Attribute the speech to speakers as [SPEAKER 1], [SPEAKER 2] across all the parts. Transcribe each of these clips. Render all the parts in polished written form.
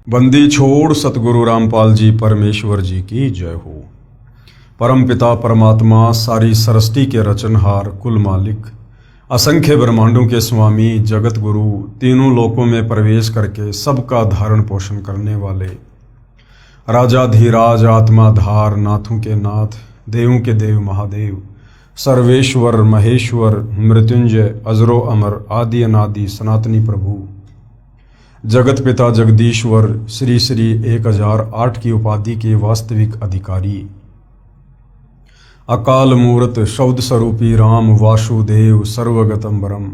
[SPEAKER 1] बंदी छोड़ सतगुरु रामपाल जी परमेश्वर जी की जय हो। परम पिता परमात्मा सारी सृष्टि के रचनहार कुल मालिक असंख्य ब्रह्मांडों के स्वामी जगत गुरु तीनों लोकों में प्रवेश करके सबका धारण पोषण करने वाले राजाधीराज आत्माधार नाथों के नाथ देवों के देव महादेव सर्वेश्वर महेश्वर मृत्युंजय अजरो अमर आदि अनादि सनातनी प्रभु जगत पिता जगदीश्वर श्री श्री 1008 की उपाधि के वास्तविक अधिकारी अकाल मूर्त शब्द स्वरूपी राम वासुदेव सर्वगतम बरम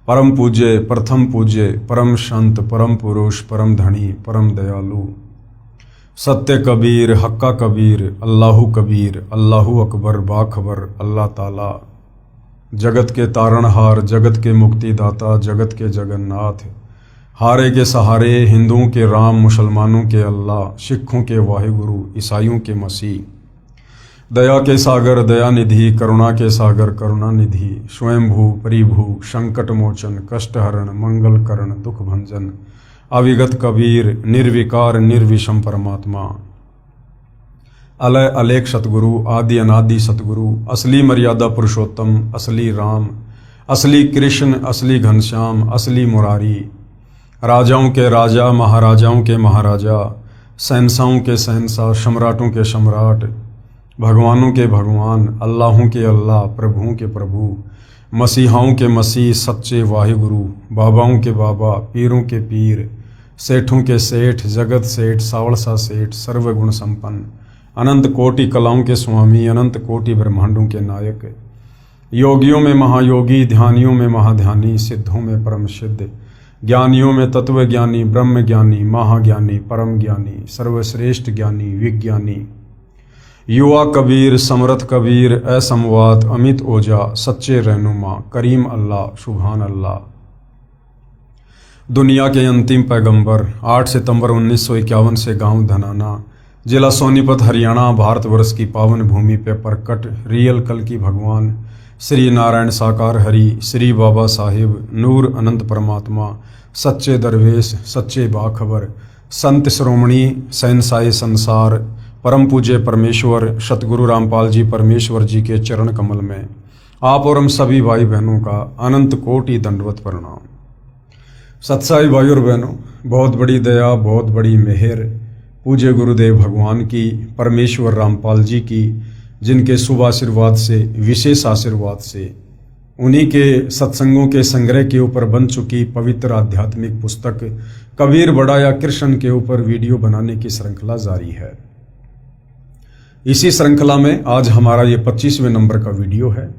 [SPEAKER 1] परम पूज्य प्रथम पूज्य परम संत परम पुरुष परम धनी परम दयालु सत्य कबीर हक्का कबीर अल्लाहु कबीर अल्लाहु अकबर बाखबर अल्लाह ताला जगत के तारणहार जगत के मुक्तिदाता जगत के जगन्नाथ हारे के सहारे हिंदुओं के राम मुसलमानों के अल्लाह सिखों के वाहिगुरु ईसाइयों के मसीह दया के सागर दया निधि करुणा के सागर करुणा निधि स्वयंभू परिभू संकट मोचन कष्ट हरण मंगल करण दुख भंजन अविगत कबीर निर्विकार निर्विषम परमात्मा अलय अलेख सतगुरु आदि अनादि सतगुरु असली मर्यादा पुरुषोत्तम असली राम असली कृष्ण असली घनश्याम असली मुरारी राजाओं के राजा महाराजाओं के महाराजा शहंशाहों के शहंशाह सम्राटों के सम्राट भगवानों के भगवान अल्लाहों के अल्लाह प्रभुओं के प्रभु मसीहाओं के मसीह सच्चे वाहिगुरु बाबाओं के बाबा पीरों के पीर सेठों के सेठ जगत सेठ सावड़सा सेठ सर्वगुण संपन्न अनंत कोटि कलाओं के स्वामी अनंत कोटि ब्रह्मांडों के नायक योगियों में महायोगी ध्यानियों में महाध्यानी सिद्धों में परम सिद्ध ज्ञानियों में तत्व ज्ञानी ब्रह्म ज्ञानी महाज्ञानी परम ज्ञानी सर्वश्रेष्ठ ज्ञानी विज्ञानी युवा कबीर समर्थ कबीर असमवात अमित ओजा सच्चे रहनुमा करीम अल्लाह सुभान अल्लाह दुनिया के अंतिम पैगंबर 8 सितंबर 1951 से गांव धनाना जिला सोनीपत हरियाणा भारतवर्ष की पावन भूमि पे प्रकट रियल कल की भगवान श्री नारायण साकार हरि श्री बाबा साहिब नूर अनंत परमात्मा सच्चे दरवेश सच्चे बाखबर संत श्रोमणी सहनसाई संसार परम पूज्य परमेश्वर सतगुरु रामपाल जी परमेश्वर जी के चरण कमल में आप और हम सभी भाई बहनों का अनंत कोटि दंडवत प्रणाम। सत्साई भाई और बहनों, बहुत बड़ी दया बहुत बड़ी मेहर पूज्य गुरुदेव भगवान की परमेश्वर रामपाल जी की, जिनके शुभ आशीर्वाद से विशेष आशीर्वाद से उन्हीं के सत्संगों के संग्रह के ऊपर बन चुकी पवित्र आध्यात्मिक पुस्तक कबीर बड़ा या कृष्ण के ऊपर वीडियो बनाने की श्रृंखला जारी है। इसी श्रृंखला में आज हमारा ये 25वें नंबर का वीडियो है।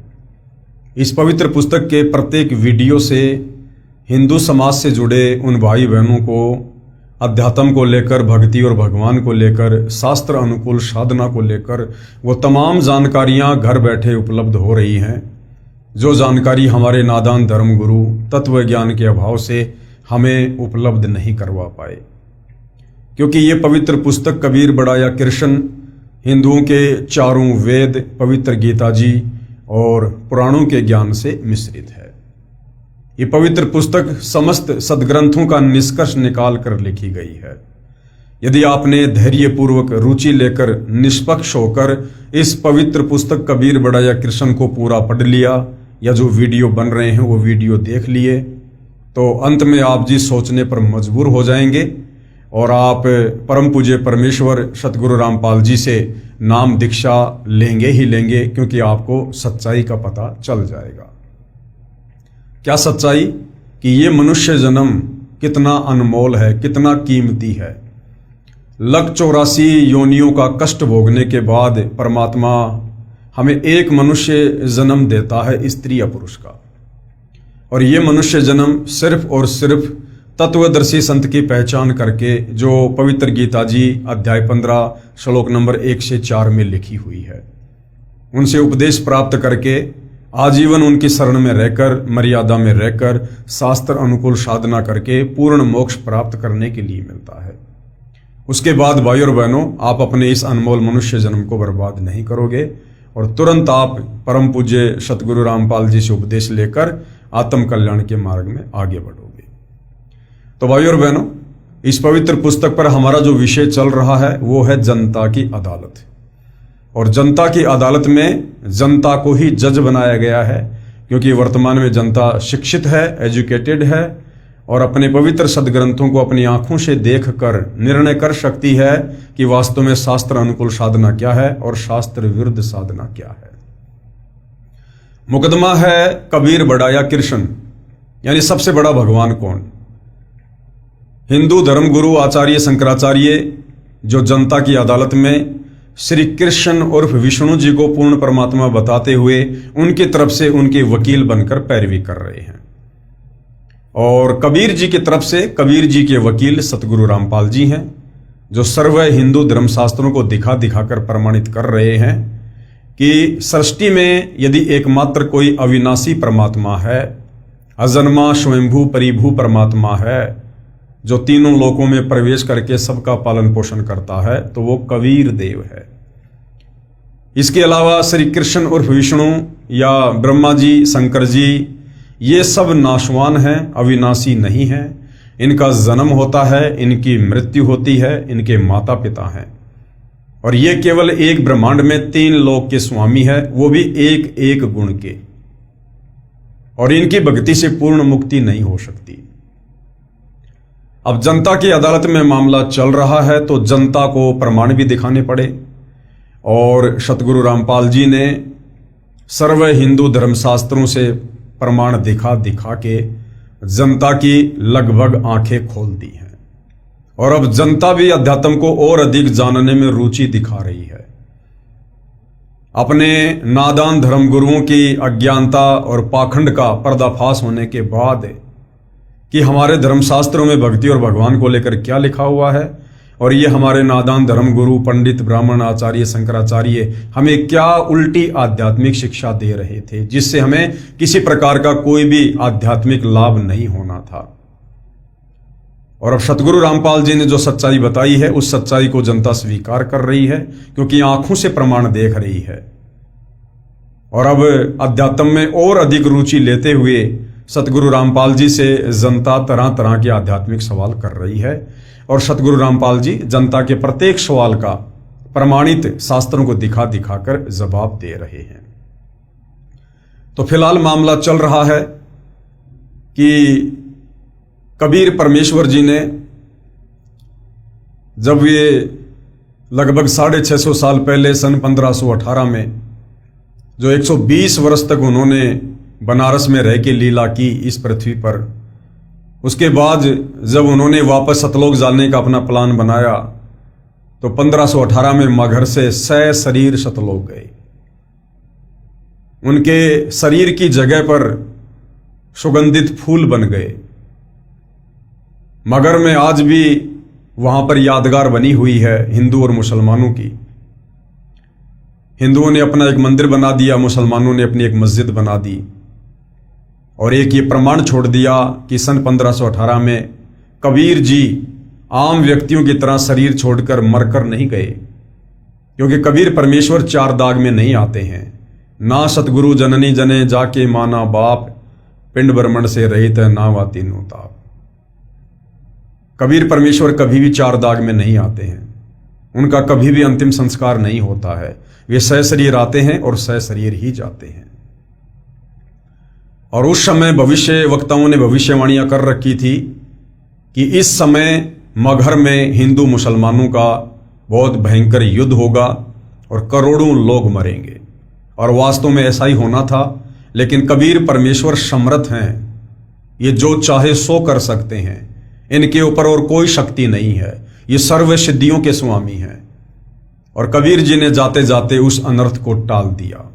[SPEAKER 1] इस पवित्र पुस्तक के प्रत्येक वीडियो से हिंदू समाज से जुड़े उन भाई बहनों को अध्यात्म को लेकर भक्ति और भगवान को लेकर शास्त्र अनुकूल साधना को लेकर वो तमाम जानकारियां घर बैठे उपलब्ध हो रही हैं, जो जानकारी हमारे नादान धर्म गुरु तत्व ज्ञान के अभाव से हमें उपलब्ध नहीं करवा पाए। क्योंकि ये पवित्र पुस्तक कबीर बड़ा या कृष्ण हिंदुओं के चारों वेद पवित्र गीता जी और पुराणों के ज्ञान से मिश्रित है। ये पवित्र पुस्तक समस्त सदग्रंथों का निष्कर्ष निकाल कर लिखी गई है। यदि आपने धैर्यपूर्वक रुचि लेकर निष्पक्ष होकर इस पवित्र पुस्तक कबीर बड़ा या कृष्ण को पूरा पढ़ लिया या जो वीडियो बन रहे हैं वो वीडियो देख लिए, तो अंत में आप जी सोचने पर मजबूर हो जाएंगे और आप परम पूज्य परमेश्वर सतगुरु रामपाल जी से नाम दीक्षा लेंगे ही लेंगे, क्योंकि आपको सच्चाई का पता चल जाएगा। क्या सच्चाई? कि ये मनुष्य जन्म कितना अनमोल है, कितना कीमती है। 184 योनियों का कष्ट भोगने के बाद परमात्मा हमें एक मनुष्य जन्म देता है, स्त्री या पुरुष का, और ये मनुष्य जन्म सिर्फ और सिर्फ तत्वदर्शी संत की पहचान करके, जो पवित्र गीता जी अध्याय 15 श्लोक नंबर 1 से 4 में लिखी हुई है, उनसे उपदेश प्राप्त करके आजीवन उनकी शरण में रहकर मर्यादा में रहकर शास्त्र अनुकूल साधना करके पूर्ण मोक्ष प्राप्त करने के लिए मिलता है। उसके बाद भाई और बहनों, आप अपने इस अनमोल मनुष्य जन्म को बर्बाद नहीं करोगे और तुरंत आप परम पूज्य सतगुरु रामपाल जी से उपदेश लेकर आत्म कल्याण के मार्ग में आगे बढ़ोगे। तो भाई और बहनों, इस पवित्र पुस्तक पर हमारा जो विषय चल रहा है वो है जनता की अदालत। और जनता की अदालत में जनता को ही जज बनाया गया है, क्योंकि वर्तमान में जनता शिक्षित है, एजुकेटेड है और अपने पवित्र सदग्रंथों को अपनी आंखों से देखकर निर्णय कर सकती है कि वास्तव में शास्त्र अनुकूल साधना क्या है और शास्त्र विरुद्ध साधना क्या है। मुकदमा है कबीर बड़ा या कृष्ण, यानी सबसे बड़ा भगवान कौन। हिंदू धर्मगुरु आचार्य शंकराचार्य जो जनता की अदालत में श्री कृष्ण उर्फ विष्णु जी को पूर्ण परमात्मा बताते हुए उनकी तरफ से उनके वकील बनकर पैरवी कर रहे हैं, और कबीर जी की तरफ से कबीर जी के वकील सतगुरु रामपाल जी हैं, जो सर्व हिंदू धर्मशास्त्रों को दिखा दिखाकर प्रमाणित कर रहे हैं कि सृष्टि में यदि एकमात्र कोई अविनाशी परमात्मा है, अजन्मा स्वयंभू परिभू परमात्मा है, जो तीनों लोकों में प्रवेश करके सबका पालन पोषण करता है, तो वो कबीर देव है। इसके अलावा श्री कृष्ण उर्फ विष्णु या ब्रह्मा जी, शंकर जी, ये सब नाशवान हैं, अविनाशी नहीं हैं। इनका जन्म होता है, इनकी मृत्यु होती है, इनके माता पिता हैं, और ये केवल एक ब्रह्मांड में 3 लोक के स्वामी है, वो भी एक एक गुण के, और इनकी भक्ति से पूर्ण मुक्ति नहीं हो सकती। अब जनता की अदालत में मामला चल रहा है, तो जनता को प्रमाण भी दिखाने पड़े, और सतगुरु रामपाल जी ने सर्व हिंदू धर्मशास्त्रों से प्रमाण दिखा दिखा के जनता की लगभग आंखें खोल दी हैं, और अब जनता भी अध्यात्म को और अधिक जानने में रुचि दिखा रही है। अपने नादान धर्मगुरुओं की अज्ञानता और पाखंड का पर्दाफाश होने के बाद कि हमारे धर्मशास्त्रों में भक्ति और भगवान को लेकर क्या लिखा हुआ है, और ये हमारे नादान धर्मगुरु पंडित ब्राह्मण आचार्य शंकराचार्य हमें क्या उल्टी आध्यात्मिक शिक्षा दे रहे थे, जिससे हमें किसी प्रकार का कोई भी आध्यात्मिक लाभ नहीं होना था। और अब सतगुरु रामपाल जी ने जो सच्चाई बताई है, उस सच्चाई को जनता स्वीकार कर रही है, क्योंकि आंखों से प्रमाण देख रही है। और अब अध्यात्म में और अधिक रुचि लेते हुए सतगुरु रामपाल जी से जनता तरह तरह के आध्यात्मिक सवाल कर रही है, और सतगुरु रामपाल जी जनता के प्रत्येक सवाल का प्रमाणित शास्त्रों को दिखा दिखाकर जवाब दे रहे हैं। तो फिलहाल मामला चल रहा है कि कबीर परमेश्वर जी ने जब ये लगभग 650 साल पहले सन 1518 में जो 120 वर्ष तक उन्होंने बनारस में रह के लीला की इस पृथ्वी पर, उसके बाद जब उन्होंने वापस सतलोक जाने का अपना प्लान बनाया, तो 1518 में मगहर से सशरीर सतलोक गए। उनके शरीर की जगह पर सुगंधित फूल बन गए। मगहर में आज भी वहां पर यादगार बनी हुई है हिंदू और मुसलमानों की। हिंदुओं ने अपना एक मंदिर बना दिया, मुसलमानों ने अपनी एक मस्जिद बना दी, और एक ये प्रमाण छोड़ दिया कि सन 1518 में कबीर जी आम व्यक्तियों की तरह शरीर छोड़कर मरकर नहीं गए, क्योंकि कबीर परमेश्वर 4 दाग में नहीं आते हैं। ना सतगुरु जननी जने जाके माना बाप, पिंड ब्रह्मण से रहित है ना वा तीनों ताप। कबीर परमेश्वर कभी भी 4 दाग में नहीं आते हैं, उनका कभी भी अंतिम संस्कार नहीं होता है। वे सशरीर आते हैं और सशरीर ही जाते हैं। और उस समय भविष्य वक्ताओं ने भविष्यवाणियां कर रखी थी कि इस समय मगहर में हिंदू मुसलमानों का बहुत भयंकर युद्ध होगा और करोड़ों लोग मरेंगे, और वास्तव में ऐसा ही होना था। लेकिन कबीर परमेश्वर समर्थ हैं, ये जो चाहे सो कर सकते हैं, इनके ऊपर और कोई शक्ति नहीं है, ये सर्व सिद्धियों के स्वामी हैं। और कबीर जी ने जाते जाते उस अनर्थ को टाल दिया,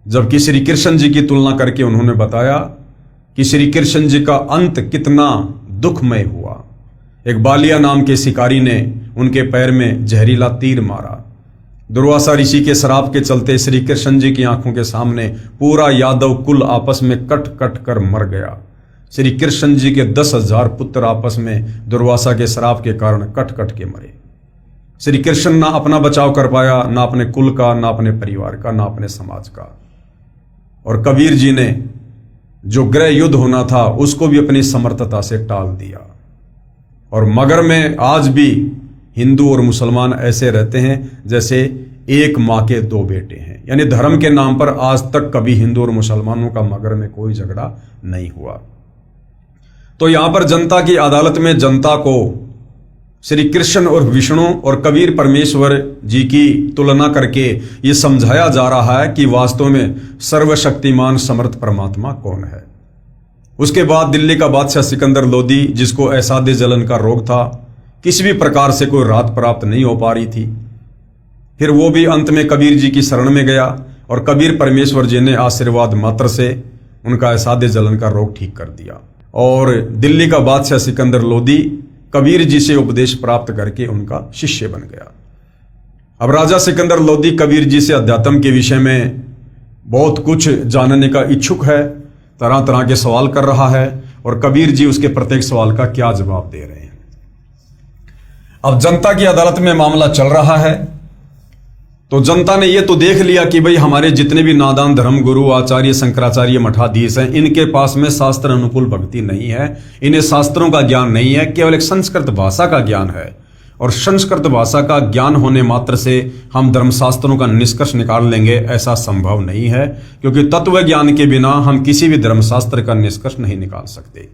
[SPEAKER 1] जबकि श्री कृष्ण जी की तुलना करके उन्होंने बताया कि श्री कृष्ण जी का अंत कितना दुखमय हुआ। एक बालिया नाम के शिकारी ने उनके पैर में जहरीला तीर मारा। दुर्वासा ऋषि के श्राप के चलते श्री कृष्ण जी की आंखों के सामने पूरा यादव कुल आपस में कट कट कर मर गया। श्री कृष्ण जी के 10,000 पुत्र आपस में दुर्वासा के श्राप के कारण कट कट के मरे। श्री कृष्ण ना अपना बचाव कर पाया, ना अपने कुल का, ना अपने परिवार का, ना अपने समाज का। और कबीर जी ने जो गृह युद्ध होना था उसको भी अपनी समर्थता से टाल दिया। और मगर में आज भी हिंदू और मुसलमान ऐसे रहते हैं जैसे एक माँ के दो बेटे हैं, यानी धर्म के नाम पर आज तक कभी हिंदू और मुसलमानों का मगर में कोई झगड़ा नहीं हुआ। तो यहां पर जनता की अदालत में जनता को श्री कृष्ण और विष्णु और कबीर परमेश्वर जी की तुलना करके ये समझाया जा रहा है कि वास्तव में सर्वशक्तिमान समर्थ परमात्मा कौन है। उसके बाद दिल्ली का बादशाह सिकंदर लोदी, जिसको ऐसादे जलन का रोग था, किसी भी प्रकार से कोई राहत प्राप्त नहीं हो पा रही थी, फिर वो भी अंत में कबीर जी की शरण में गया और कबीर परमेश्वर जी ने आशीर्वाद मात्र से उनका ऐसादे जलन का रोग ठीक कर दिया और दिल्ली का बादशाह सिकंदर लोदी कबीर जी से उपदेश प्राप्त करके उनका शिष्य बन गया। अब राजा सिकंदर लोदी कबीर जी से अध्यात्म के विषय में बहुत कुछ जानने का इच्छुक है, तरह तरह के सवाल कर रहा है और कबीर जी उसके प्रत्येक सवाल का क्या जवाब दे रहे हैं। अब जनता की अदालत में मामला चल रहा है तो जनता ने यह तो देख लिया कि भाई हमारे जितने भी नादान धर्म गुरु आचार्य शंकराचार्य मठाधीश हैं, इनके पास में शास्त्र अनुकूल भक्ति नहीं है, इन्हें शास्त्रों का ज्ञान नहीं है, केवल एक संस्कृत भाषा का ज्ञान है। और संस्कृत भाषा का ज्ञान होने मात्र से हम धर्मशास्त्रों का निष्कर्ष निकाल लेंगे, ऐसा संभव नहीं है, क्योंकि तत्व ज्ञान के बिना हम किसी भी धर्मशास्त्र का निष्कर्ष नहीं निकाल सकते।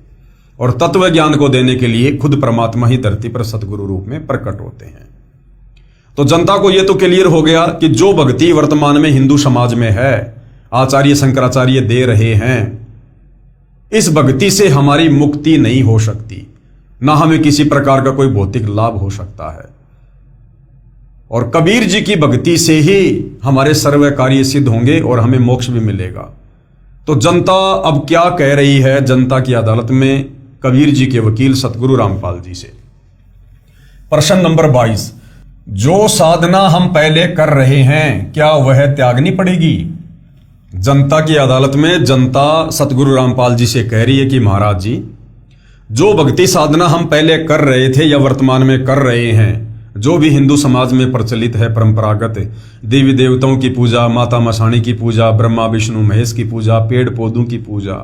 [SPEAKER 1] और तत्व ज्ञान को देने के लिए खुद परमात्मा ही धरती पर सतगुरु रूप में प्रकट होते हैं। तो जनता को यह तो क्लियर हो गया कि जो भक्ति वर्तमान में हिंदू समाज में है, आचार्य शंकराचार्य दे रहे हैं, इस भक्ति से हमारी मुक्ति नहीं हो सकती, ना हमें किसी प्रकार का कोई भौतिक लाभ हो सकता है। और कबीर जी की भक्ति से ही हमारे सर्व कार्य सिद्ध होंगे और हमें मोक्ष भी मिलेगा। तो जनता अब क्या कह रही है जनता की अदालत में कबीर जी के वकील सतगुरु रामपाल जी से। प्रश्न नंबर 22, जो साधना हम पहले कर रहे हैं क्या वह त्यागनी पड़ेगी? जनता की अदालत में जनता सतगुरु रामपाल जी से कह रही है कि महाराज जी, जो भक्ति साधना हम पहले कर रहे थे या वर्तमान में कर रहे हैं, जो भी हिंदू समाज में प्रचलित है परंपरागत, देवी देवताओं की पूजा, माता मसाणी की पूजा, ब्रह्मा विष्णु महेश की पूजा, पेड़ पौधों की पूजा,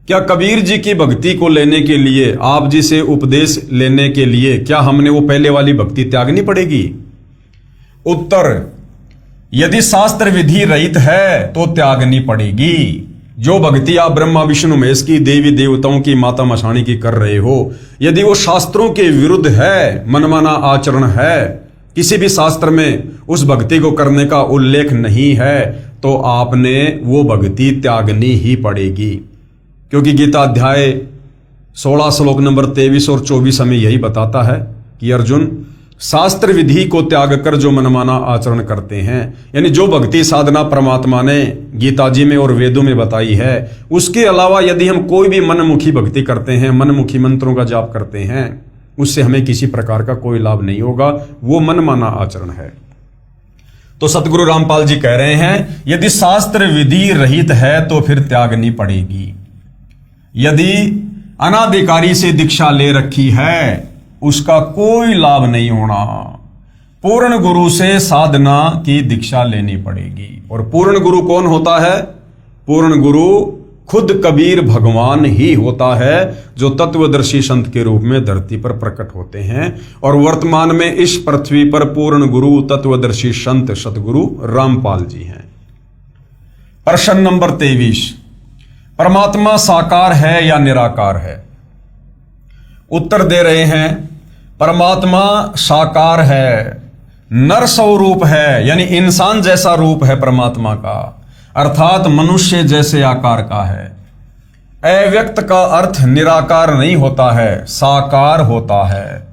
[SPEAKER 1] क्या कबीर जी की भक्ति को लेने के लिए, आप जी से उपदेश लेने के लिए, क्या हमने वो पहले वाली भक्ति त्यागनी पड़ेगी? उत्तर, यदि शास्त्र विधि रहित है तो त्यागनी पड़ेगी। जो भक्ति आप ब्रह्मा विष्णु महेश की, देवी देवताओं की, माता मसाणी की कर रहे हो, यदि वो शास्त्रों के विरुद्ध है, मनमाना आचरण है, किसी भी शास्त्र में उस भक्ति को करने का उल्लेख नहीं है, तो आपने वो भक्ति त्यागनी ही पड़ेगी। क्योंकि गीता अध्याय 16 श्लोक नंबर 23 और 24 हमें यही बताता है कि अर्जुन, शास्त्र विधि को त्याग कर जो मनमाना आचरण करते हैं, यानी जो भक्ति साधना परमात्मा ने गीता जी में और वेदों में बताई है, उसके अलावा यदि हम कोई भी मनमुखी भक्ति करते हैं, मनमुखी मंत्रों का जाप करते हैं, उससे हमें किसी प्रकार का कोई लाभ नहीं होगा, वो मनमाना आचरण है। तो सतगुरु रामपाल जी कह रहे हैं, यदि शास्त्र विधि रहित है तो फिर त्यागनी पड़ेगी। यदि अनाधिकारी से दीक्षा ले रखी है, उसका कोई लाभ नहीं होना, पूर्ण गुरु से साधना की दीक्षा लेनी पड़ेगी। और पूर्ण गुरु कौन होता है? पूर्ण गुरु खुद कबीर भगवान ही होता है, जो तत्वदर्शी संत के रूप में धरती पर प्रकट होते हैं। और वर्तमान में इस पृथ्वी पर पूर्ण गुरु तत्वदर्शी संत सतगुरु रामपाल जी हैं। प्रश्न नंबर 23, परमात्मा साकार है या निराकार है? उत्तर दे रहे हैं, परमात्मा साकार है, नर स्वरूप है, यानी इंसान जैसा रूप है परमात्मा का, अर्थात मनुष्य जैसे आकार का है। अव्यक्त का अर्थ निराकार नहीं होता है, साकार होता है।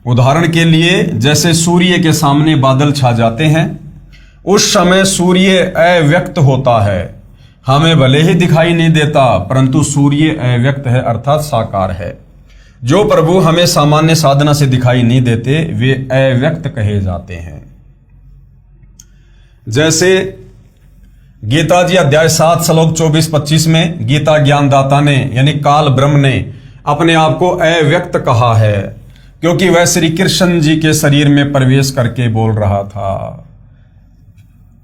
[SPEAKER 1] उदाहरण के लिए, जैसे सूर्य के सामने बादल छा जाते हैं, उस समय सूर्य अव्यक्त होता है, हमें भले ही दिखाई नहीं देता, परंतु सूर्य अव्यक्त है अर्थात साकार है। जो प्रभु हमें सामान्य साधना से दिखाई नहीं देते, वे अव्यक्त कहे जाते हैं। जैसे गीता जी अध्याय 7 श्लोक 24-25 में गीता ज्ञानदाता ने यानी काल ब्रह्म ने अपने आप को अव्यक्त कहा है, क्योंकि वह श्री कृष्ण जी के शरीर में प्रवेश करके बोल रहा था।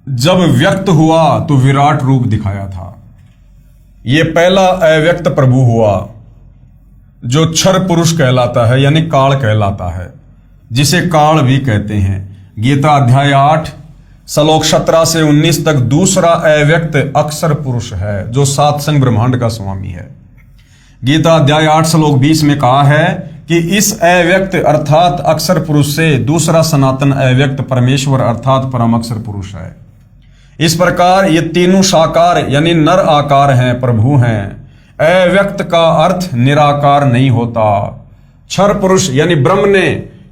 [SPEAKER 1] जब व्यक्त हुआ तो विराट रूप दिखाया था। यह पहला अव्यक्त प्रभु हुआ। जो क्षर पुरुष कहलाता है यानी काल कहलाता है, जिसे काल भी कहते हैं। गीता अध्याय 8 श्लोक 17 से 19 तक दूसरा अव्यक्त अक्षर पुरुष है जो सात संग ब्रह्मांड का स्वामी है। गीता अध्याय 8 श्लोक 20 में कहा है कि इस अव्यक्त अर्थात अक्षर पुरुष से दूसरा सनातन अव्यक्त परमेश्वर अर्थात परम अक्षर पुरुष है। इस प्रकार ये तीनों साकार यानी नर आकार हैं, प्रभु हैं। अव्यक्त का अर्थ निराकार नहीं होता। क्षर पुरुष यानी ब्रह्म ने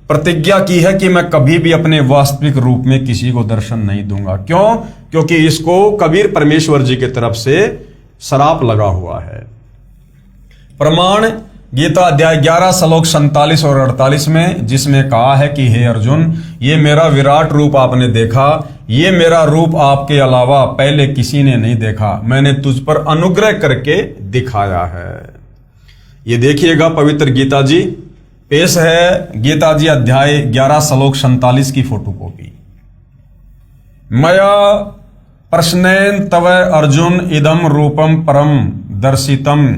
[SPEAKER 1] प्रतिज्ञा की है कि मैं कभी भी अपने वास्तविक रूप में किसी को दर्शन नहीं दूंगा। क्यों? क्योंकि इसको कबीर परमेश्वर जी की तरफ से श्राप लगा हुआ है। प्रमाण गीता अध्याय 11 श्लोक 47 और 48 में, जिसमें कहा है कि हे अर्जुन, ये मेरा विराट रूप आपने देखा, ये मेरा रूप आपके अलावा पहले किसी ने नहीं देखा, मैंने तुझ पर अनुग्रह करके दिखाया है। ये देखिएगा पवित्र गीता जी पेश है गीता जी अध्याय 11 श्लोक 47 की फोटोकॉपी। मया प्रश्नेन तव अर्जुन इदम रूपम परम दर्शितम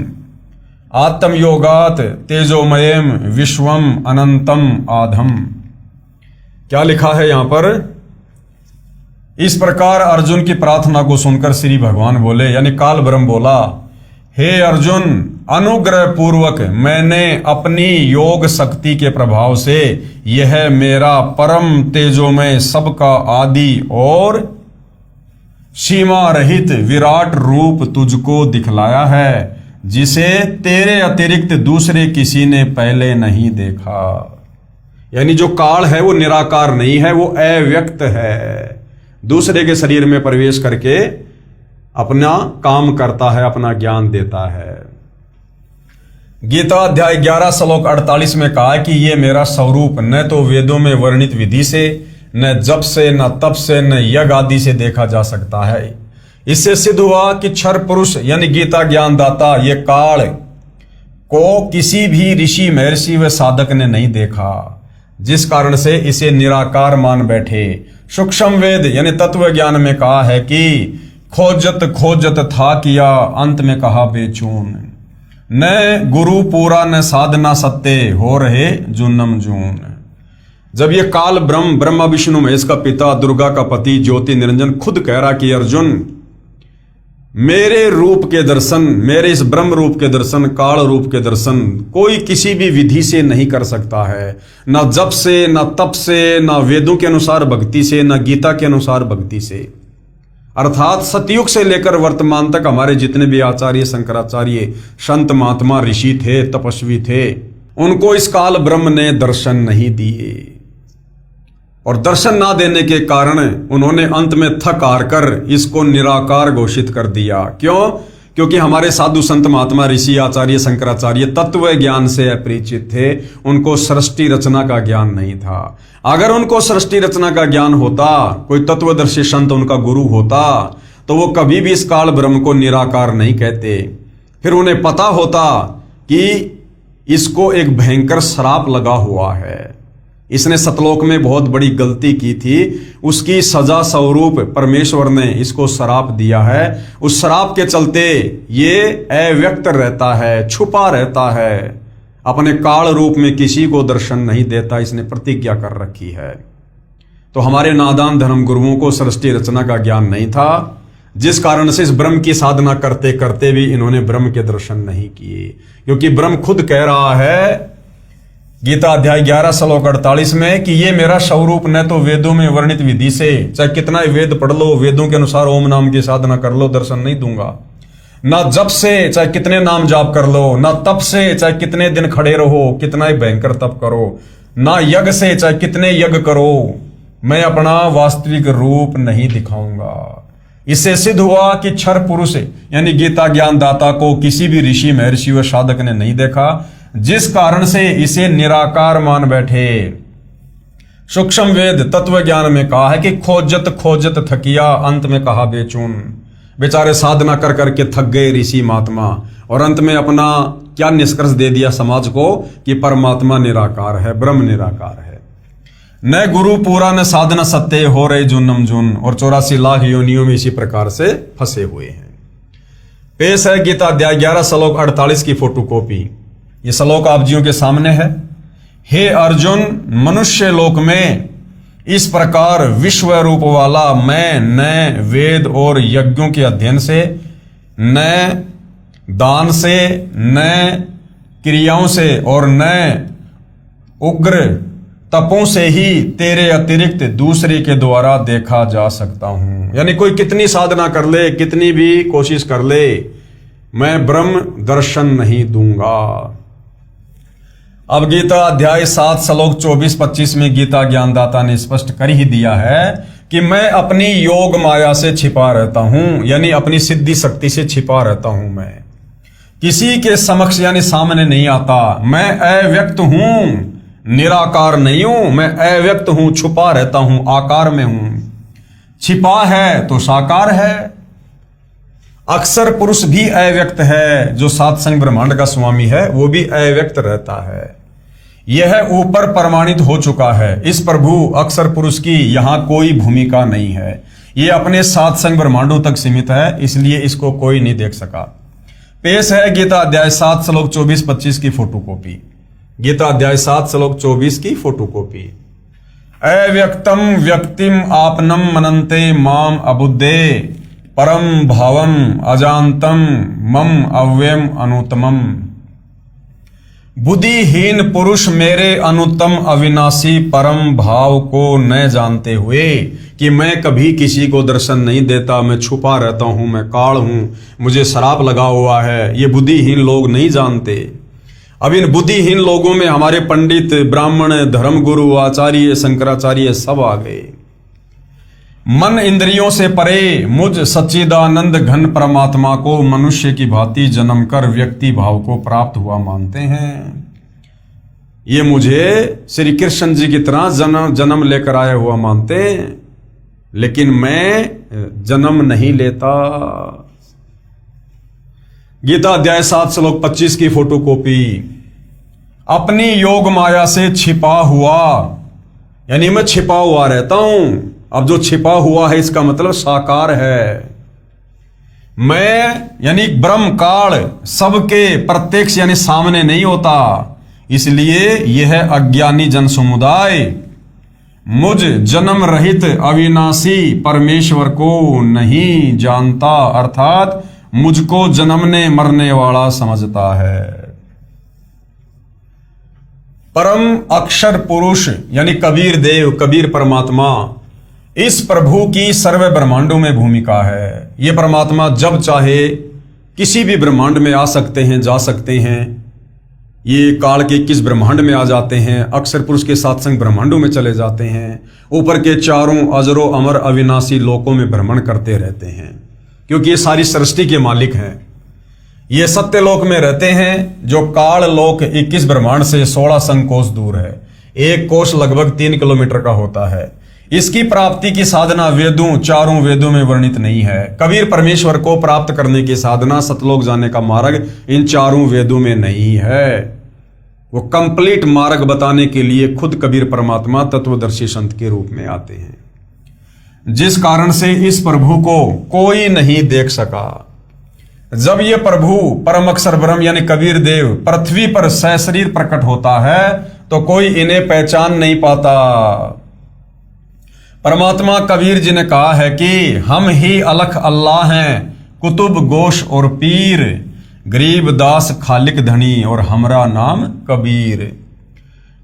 [SPEAKER 1] आत्मयोगात तेजोमयम विश्वम अनंतम आधम। क्या लिखा है यहां पर? इस प्रकार अर्जुन की प्रार्थना को सुनकर श्री भगवान बोले यानी काल ब्रह्म बोला, हे अर्जुन, अनुग्रह पूर्वक मैंने अपनी योग शक्ति के प्रभाव से यह मेरा परम तेजोमय सबका आदि और सीमा रहित विराट रूप तुझको दिखलाया है, जिसे तेरे अतिरिक्त दूसरे किसी ने पहले नहीं देखा। यानी जो काल है वो निराकार नहीं है, वो अव्यक्त है, दूसरे के शरीर में प्रवेश करके अपना काम करता है, अपना ज्ञान देता है। गीता अध्याय 11 श्लोक 48 में कहा कि ये मेरा स्वरूप न तो वेदों में वर्णित विधि से, न जप से, न तप से, न यज्ञ आदि से देखा जा सकता है। इससे सिद्ध हुआ कि क्षर पुरुष यानी गीता ज्ञानदाता ये काल को किसी भी ऋषि, महर्षि व साधक ने नहीं देखा, जिस कारण से इसे निराकार मान बैठे। सूक्ष्म वेद यानी तत्व ज्ञान में कहा है कि खोजत खोजत था किया, अंत में कहा बेचून, न गुरु पूरा न साधना सत्य, हो रहे जूनम जून। जब ये काल ब्रह्मा विष्णु महेश का पिता, दुर्गा का पति, ज्योति निरंजन खुद कह रहा कि अर्जुन, मेरे रूप के दर्शन, मेरे इस ब्रह्म रूप के दर्शन, काल रूप के दर्शन कोई किसी भी विधि से नहीं कर सकता है, ना जप से, ना तप से, ना वेदों के अनुसार भक्ति से, ना गीता के अनुसार भक्ति से। अर्थात सतयुग से लेकर वर्तमान तक हमारे जितने भी आचार्य, शंकराचार्य, संत, महात्मा, ऋषि थे, तपस्वी थे, उनको इस काल ब्रह्म ने दर्शन नहीं दिए। और दर्शन ना देने के कारण उन्होंने अंत में थक हार कर इसको निराकार घोषित कर दिया। क्यों? क्योंकि हमारे साधु संत, महात्मा, ऋषि, आचार्य, शंकराचार्य तत्व ज्ञान से अपरिचित थे, उनको सृष्टि रचना का ज्ञान नहीं था। अगर उनको सृष्टि रचना का ज्ञान होता, कोई तत्वदर्शी संत उनका गुरु होता, तो वो कभी भी इस काल ब्रह्म को निराकार नहीं कहते। फिर उन्हें पता होता कि इसको एक भयंकर श्राप लगा हुआ है, इसने सतलोक में बहुत बड़ी गलती की थी, उसकी सजा स्वरूप परमेश्वर ने इसको श्राप दिया है। उस श्राप के चलते ये अव्यक्त रहता है, छुपा रहता है, अपने काल रूप में किसी को दर्शन नहीं देता, इसने प्रतिज्ञा कर रखी है। तो हमारे नादान धर्म गुरुओं को सृष्टि रचना का ज्ञान नहीं था, जिस कारण से इस ब्रह्म की साधना करते करते भी इन्होंने ब्रह्म के दर्शन नहीं किए। क्योंकि ब्रह्म खुद कह रहा है गीता अध्याय 11 श्लोक 48 में कि ये मेरा स्वरूप न तो वेदों में वर्णित विधि से, चाहे कितना ही वेद पढ़ लो, वेदों के अनुसार ओम नाम की साधना कर लो, दर्शन नहीं दूंगा। ना जप से, चाहे कितने नाम जाप कर लो, ना तप से, चाहे कितने दिन खड़े रहो, कितना ही भयंकर तप करो, ना यज्ञ से, चाहे कितने यज्ञ करो, मैं अपना वास्तविक रूप नहीं दिखाऊंगा। इससे सिद्ध हुआ कि क्षर पुरुष यानी गीता ज्ञानदाता को किसी भी ऋषि, महर्षि व साधक ने नहीं देखा, जिस कारण से इसे निराकार मान बैठे। सूक्ष्म वेद तत्व ज्ञान में कहा है कि खोजत खोजत थकिया, अंत में कहा बेचून। बेचारे साधना कर करके थक गए ऋषि महात्मा, और अंत में अपना क्या निष्कर्ष दे दिया समाज को कि परमात्मा निराकार है, ब्रह्म निराकार है। न गुरु पूरा न साधना सत्य, हो रहे जूनम जून, और 84 लाख योनियों में इसी प्रकार से फंसे हुए हैं। पेश है गीता अध्याय 11 श्लोक 48 की फोटोकॉपी। ये श्लोक आप जियों के सामने है। हे अर्जुन, मनुष्य लोक में इस प्रकार विश्व रूप वाला मैं न वेद और यज्ञों के अध्ययन से, न दान से, न क्रियाओं से और न उग्र तपों से ही तेरे अतिरिक्त दूसरे के द्वारा देखा जा सकता हूं। यानी कोई कितनी साधना कर ले, कितनी भी कोशिश कर ले, मैं ब्रह्म दर्शन नहीं दूंगा। अब गीता अध्याय 7 श्लोक 24-25 में गीता ज्ञानदाता ने स्पष्ट कर ही दिया है कि मैं अपनी योग माया से छिपा रहता हूं, यानी अपनी सिद्धि शक्ति से छिपा रहता हूं। मैं किसी के समक्ष यानी सामने नहीं आता। मैं अव्यक्त हूं, निराकार नहीं हूं। मैं अव्यक्त हूं, छुपा रहता हूं, आकार में हूं। छिपा है तो साकार है। अक्षर पुरुष भी अव्यक्त है। जो सात संग ब्रह्मांड का स्वामी है वो भी अव्यक्त रहता है। यह ऊपर प्रमाणित हो चुका है। इस प्रभु अक्षर पुरुष की यहां कोई भूमिका नहीं है। ये अपने सात संग ब्रह्मांडों तक सीमित है, इसलिए इसको कोई नहीं देख सका। पेश है गीता अध्याय 7 श्लोक 24-25 की फोटोकॉपी। गीता अध्याय 7 श्लोक 24 की फोटोकॉपी। अव्यक्तम व्यक्तिम आपनम मनन्ते माम अबुद्धे परम भावम अजानतम मम अव्ययम अनुत्तमम। बुद्धिहीन पुरुष मेरे अनुत्तम अविनाशी परम भाव को न जानते हुए कि मैं कभी किसी को दर्शन नहीं देता, मैं छुपा रहता हूं, मैं काल हूं, मुझे श्राप लगा हुआ है, ये बुद्धिहीन लोग नहीं जानते। अब इन बुद्धिहीन लोगों में हमारे पंडित, ब्राह्मण, धर्मगुरु, आचार्य, शंकराचार्य सब आ गए। मन इंद्रियों से परे मुझ सच्चिदानंद घन परमात्मा को मनुष्य की भांति जन्म कर व्यक्ति भाव को प्राप्त हुआ मानते हैं। ये मुझे श्री कृष्ण जी की तरह जन्म लेकर आया हुआ मानते हैं, लेकिन मैं जन्म नहीं लेता। गीता अध्याय 7 श्लोक 25 की फोटोकॉपी। अपनी योग माया से छिपा हुआ, यानी मैं छिपा हुआ रहता हूं। अब जो छिपा हुआ है इसका मतलब साकार है। मैं यानी ब्रह्म काल सबके प्रत्यक्ष यानी सामने नहीं होता, इसलिए यह अज्ञानी जन समुदाय मुझ जन्म रहित अविनाशी परमेश्वर को नहीं जानता, अर्थात मुझको जन्मने मरने वाला समझता है। परम अक्षर पुरुष यानी कबीर देव, कबीर परमात्मा, इस प्रभु की सर्व ब्रह्मांडों में भूमिका है। ये परमात्मा जब चाहे किसी भी ब्रह्मांड में आ सकते हैं, जा सकते हैं। ये काल के किस ब्रह्मांड में आ जाते हैं, अक्षर पुरुष के साथ संग ब्रह्मांडों में चले जाते हैं। ऊपर के चारों अजरो अमर अविनाशी लोकों में भ्रमण करते रहते हैं, क्योंकि ये सारी सृष्टि के मालिक हैं। ये सत्य लोक में रहते हैं, जो काल लोक 21 ब्रह्मांड से 16 संकोश दूर है। एक कोश लगभग 3 किलोमीटर का होता है। इसकी प्राप्ति की साधना वेदों, चारों वेदों में वर्णित नहीं है। कबीर परमेश्वर को प्राप्त करने की साधना, सतलोक जाने का मार्ग इन चारों वेदों में नहीं है। वो कंप्लीट मार्ग बताने के लिए खुद कबीर परमात्मा तत्वदर्शी संत के रूप में आते हैं, जिस कारण से इस प्रभु को कोई नहीं देख सका। जब ये प्रभु परम अक्षर ब्रह्म यानी कबीर देव पृथ्वी पर सशरीर प्रकट होता है तो कोई इन्हें पहचान नहीं पाता। परमात्मा कबीर जी ने कहा है कि हम ही अलख अल्लाह हैं, कुतुब गोश और पीर, गरीब दास खालिक धनी और हमरा नाम कबीर।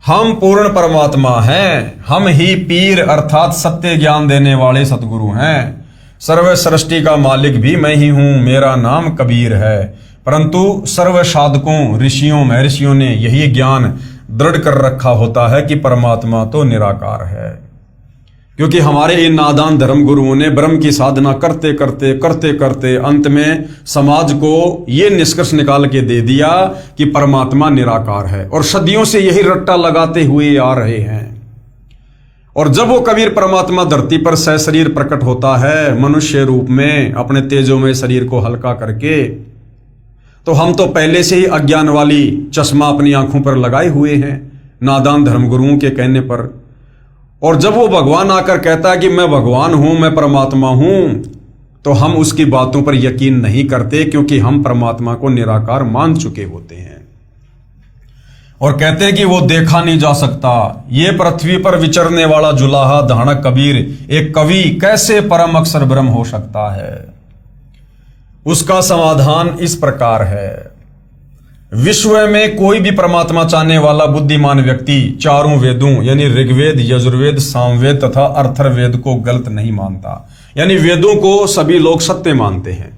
[SPEAKER 1] हम पूर्ण परमात्मा हैं, हम ही पीर अर्थात सत्य ज्ञान देने वाले सतगुरु हैं। सर्व सृष्टि का मालिक भी मैं ही हूं, मेरा नाम कबीर है। परंतु सर्व साधकों, ऋषियों, महर्षियों ने यही ज्ञान दृढ़ कर रखा होता है कि परमात्मा तो निराकार है, क्योंकि हमारे इन नादान धर्म गुरुओं ने ब्रह्म की साधना करते करते अंत में समाज को ये निष्कर्ष निकाल के दे दिया कि परमात्मा निराकार है, और सदियों से यही रट्टा लगाते हुए आ रहे हैं। और जब वो कबीर परमात्मा धरती पर सशरीर प्रकट होता है मनुष्य रूप में अपने तेजोमय शरीर को हल्का करके, तो हम तो पहले से ही अज्ञान वाली चश्मा अपनी आंखों पर लगाए हुए हैं नादान धर्मगुरुओं के कहने पर। और जब वो भगवान आकर कहता है कि मैं भगवान हूं, मैं परमात्मा हूं, तो हम उसकी बातों पर यकीन नहीं करते, क्योंकि हम परमात्मा को निराकार मान चुके होते हैं। और कहते हैं कि वो देखा नहीं जा सकता। ये पृथ्वी पर विचरने वाला जुलाहा धानक कबीर एक कवि कैसे परम अक्षर ब्रह्म हो सकता है? उसका समाधान इस प्रकार है। विश्व में कोई भी परमात्मा चाहने वाला बुद्धिमान व्यक्ति चारों वेदों यानी ऋग्वेद, यजुर्वेद, सामवेद तथा अथर्ववेद को गलत नहीं मानता। यानी वेदों को सभी लोग सत्य मानते हैं।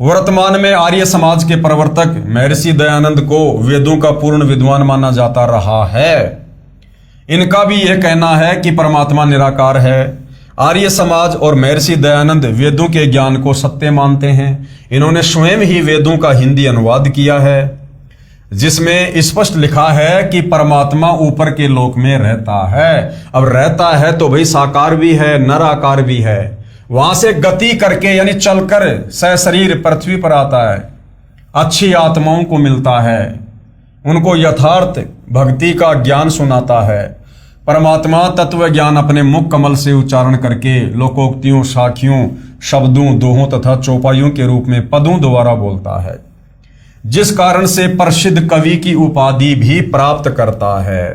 [SPEAKER 1] वर्तमान में आर्य समाज के प्रवर्तक महर्षि दयानंद को वेदों का पूर्ण विद्वान माना जाता रहा है। इनका भी यह कहना है कि परमात्मा निराकार है। आर्य समाज और महर्षि दयानंद वेदों के ज्ञान को सत्य मानते हैं। इन्होंने स्वयं ही वेदों का हिंदी अनुवाद किया है, जिसमें स्पष्ट लिखा है कि परमात्मा ऊपर के लोक में रहता है। अब रहता है तो भाई साकार भी है, नराकार भी है। वहां से गति करके यानी चलकर सशरीर पृथ्वी पर आता है। अच्छी आत्माओं को मिलता है, उनको यथार्थ भक्ति का ज्ञान सुनाता है। परमात्मा तत्व ज्ञान अपने मुख कमल से उच्चारण करके लोकोक्तियों, साखियों, शब्दों, दोहों तथा चौपाइयों के रूप में पदों द्वारा बोलता है, जिस कारण से प्रसिद्ध कवि की उपाधि भी प्राप्त करता है।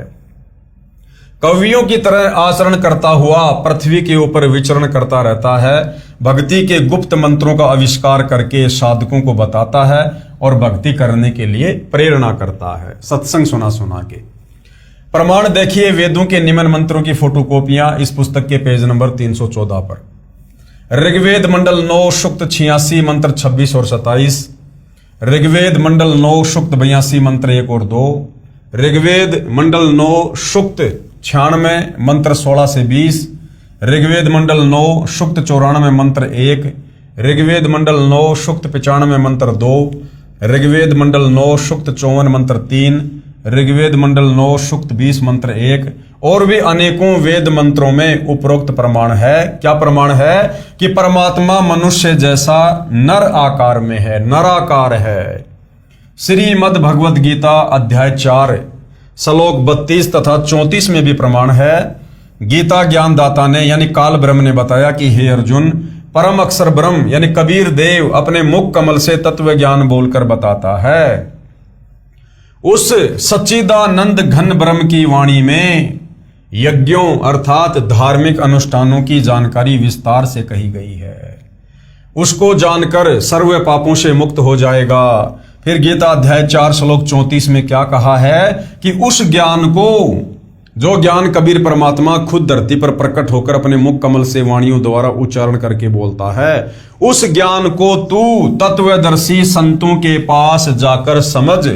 [SPEAKER 1] कवियों की तरह आचरण करता हुआ पृथ्वी के ऊपर विचरण करता रहता है। भक्ति के गुप्त मंत्रों का आविष्कार करके साधकों को बताता है और भक्ति करने के लिए प्रेरणा करता है, सत्संग सुना सुना के। प्रमाण देखिए वेदों के निम्न मंत्रों की फोटोकॉपियां इस पुस्तक के पेज नंबर 314 पर। ऋग्वेद मंडल 9 सूक्त 86 मंत्र 26 और 27। ऋग्वेद मंडल 9 सूक्त 82 मंत्र 1 और 2। ऋग्वेद मंडल 9 सूक्त 96 मंत्र 16 से 20। ऋग्वेद मंडल 9 सूक्त 94 मंत्र 1। ऋग्वेद मंडल 9 सूक्त 95 मंत्र 2। ऋग्वेद मंडल 9 सूक्त 54 मंत्र 3। ऋग्वेद मंडल 9 सूक्त 20 मंत्र 1। और भी अनेकों वेद मंत्रों में उपरोक्त प्रमाण है। क्या प्रमाण है? कि परमात्मा मनुष्य जैसा नर आकार में है, नराकार है। श्रीमद् भगवद गीता अध्याय 4 श्लोक 32 तथा 34 में भी प्रमाण है। गीता ज्ञानदाता ने यानी काल ब्रह्म ने बताया कि हे अर्जुन, परम अक्षर ब्रह्म यानी कबीर देव अपने मुख कमल से तत्व ज्ञान बोलकर बताता है। उस सच्चिदानंद घन ब्रह्म की वाणी में यज्ञों अर्थात धार्मिक अनुष्ठानों की जानकारी विस्तार से कही गई है। उसको जानकर सर्व पापों से मुक्त हो जाएगा। फिर गीता अध्याय 4 श्लोक 34 में क्या कहा है कि उस ज्ञान को, जो ज्ञान कबीर परमात्मा खुद धरती पर प्रकट होकर अपने मुख कमल से वाणियों द्वारा उच्चारण करके बोलता है, उस ज्ञान को तू तत्वदर्शी संतों के पास जाकर समझ।